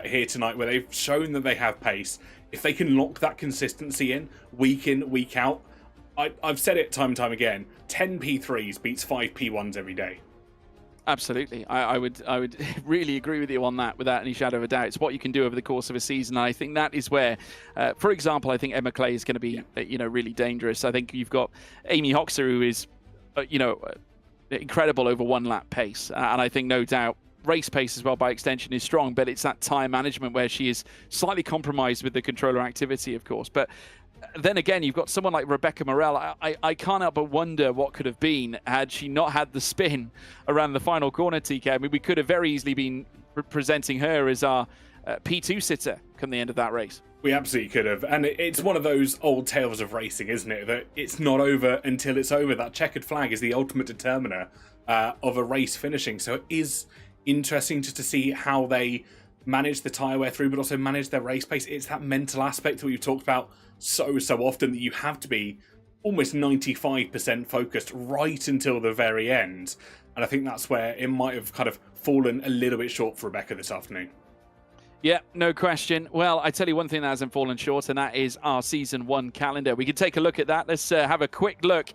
here tonight, where they've shown that they have pace. If they can lock that consistency in, week out, I've said it time and time again, 10 P3s beats 5 P1s every day. Absolutely. I would really agree with you on that without any shadow of a doubt. It's what you can do over the course of a season. And I think that is where, for example, I think Emma Clay is going to be, you know, really dangerous. I think you've got Amy Hoxer, who is, you know, incredible over 1 lap pace. And I think no doubt race pace as well by extension is strong, but it's that time management where she is slightly compromised with the controller activity, of course. But then again, you've got someone like Rebecca Morel. I can't help but wonder what could have been had she not had the spin around the final corner, TK. I mean, we could have very easily been presenting her as our P2 sitter come the end of that race. We absolutely could have. And it's one of those old tales of racing, isn't it? That it's not over until it's over. That checkered flag is the ultimate determiner of a race finishing. So it is interesting just to see how they manage the tyre wear through, but also manage their race pace. It's that mental aspect that we've talked about so often, that you have to be almost 95% focused right until the very end. And I think that's where it might have kind of fallen a little bit short for Rebecca this afternoon. Yeah, no question. Well, I tell you one thing that hasn't fallen short, and that is our Season 1 calendar. We can take a look at that. Let's have a quick look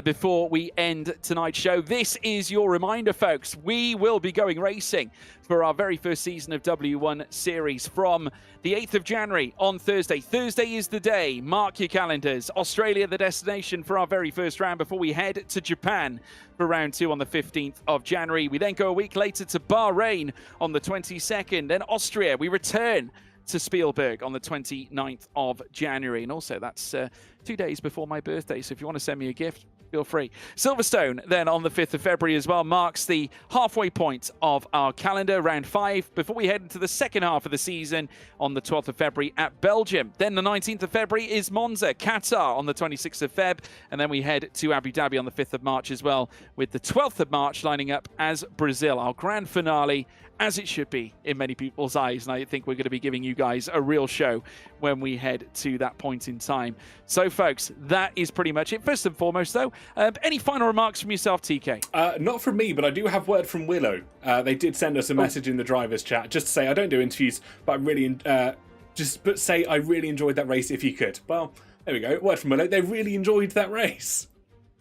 before we end tonight's show. This is your reminder, folks. We will be going racing for our very first season of W1 Series from the 8th of January on Thursday. Thursday is the day. Mark your calendars. Australia, the destination for our very first round before we head to Japan for round 2 on the 15th of January. We then go a week later to Bahrain on the 22nd. Then Austria. We return to Spielberg on the 29th of January. And also, that's 2 days before my birthday. So if you want to send me a gift, feel free. Silverstone, then on the 5th of February as well, marks the halfway point of our calendar, round 5, before we head into the second half of the season on the 12th of February at Belgium. Then the 19th of February is Monza, Qatar on the 26th of Feb, and then we head to Abu Dhabi on the 5th of March as well, with the 12th of March lining up as Brazil, our grand finale, as it should be in many people's eyes. And I think we're going to be giving you guys a real show when we head to that point in time. So, folks, that is pretty much it. First and foremost, though, any final remarks from yourself, TK? Not from me, but I do have word from Willow. They did send us a message in the drivers' chat just to say, I don't do interviews, but I really I really enjoyed that race if you could. Well, there we go. Word from Willow. They really enjoyed that race.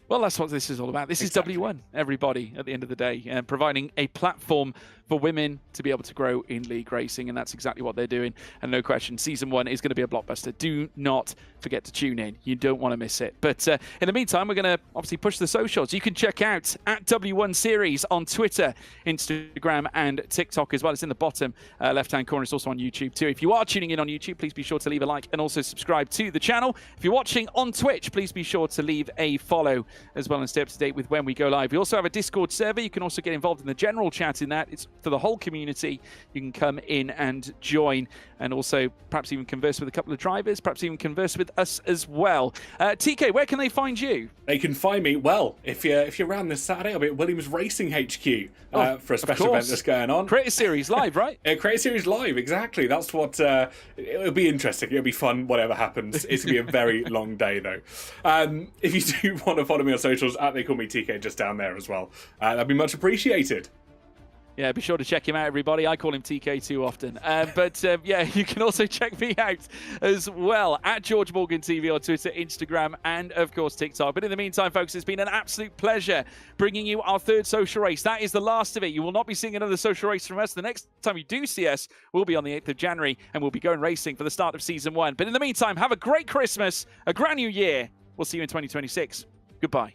Well, that's what this is all about. This Exactly. is W1, everybody, at the end of the day, providing a platform for women to be able to grow in league racing, and that's exactly what they're doing. And no question, Season 1 is going to be a blockbuster. Do not forget to tune in. You don't want to miss it. But in the meantime, we're going to obviously push the socials. You can check out at W1 Series on Twitter, Instagram, and TikTok as well. It's in the bottom left-hand corner. It's also on YouTube too. If you are tuning in on YouTube, please be sure to leave a like and also subscribe to the channel. If you're watching on Twitch, please be sure to leave a follow as well and stay up to date with when we go live. We also have a Discord server. You can also get involved in the general chat in that. It's for the whole community. You can come in and join, and also perhaps even converse with a couple of drivers, perhaps even converse with us as well. TK, where can they find you? They can find me, well, if you're around this Saturday, I'll be at Williams Racing HQ for a special event that's going on. Create a Series live, right? Create a Series live, exactly. That's what, it'll be interesting. It'll be fun, whatever happens. It's going to be a very long day, though. If you do want to follow me on socials, they call me TK just down there as well. That'd be much appreciated. Yeah, be sure to check him out, everybody. I call him TK too often. Yeah, you can also check me out as well at George Morgan TV on Twitter, Instagram, and, of course, TikTok. But in the meantime, folks, it's been an absolute pleasure bringing you our third social race. That is the last of it. You will not be seeing another social race from us. The next time you do see us will be on the 8th of January, and we'll be going racing for the start of Season 1. But in the meantime, have a great Christmas, a grand new year. We'll see you in 2026. Goodbye.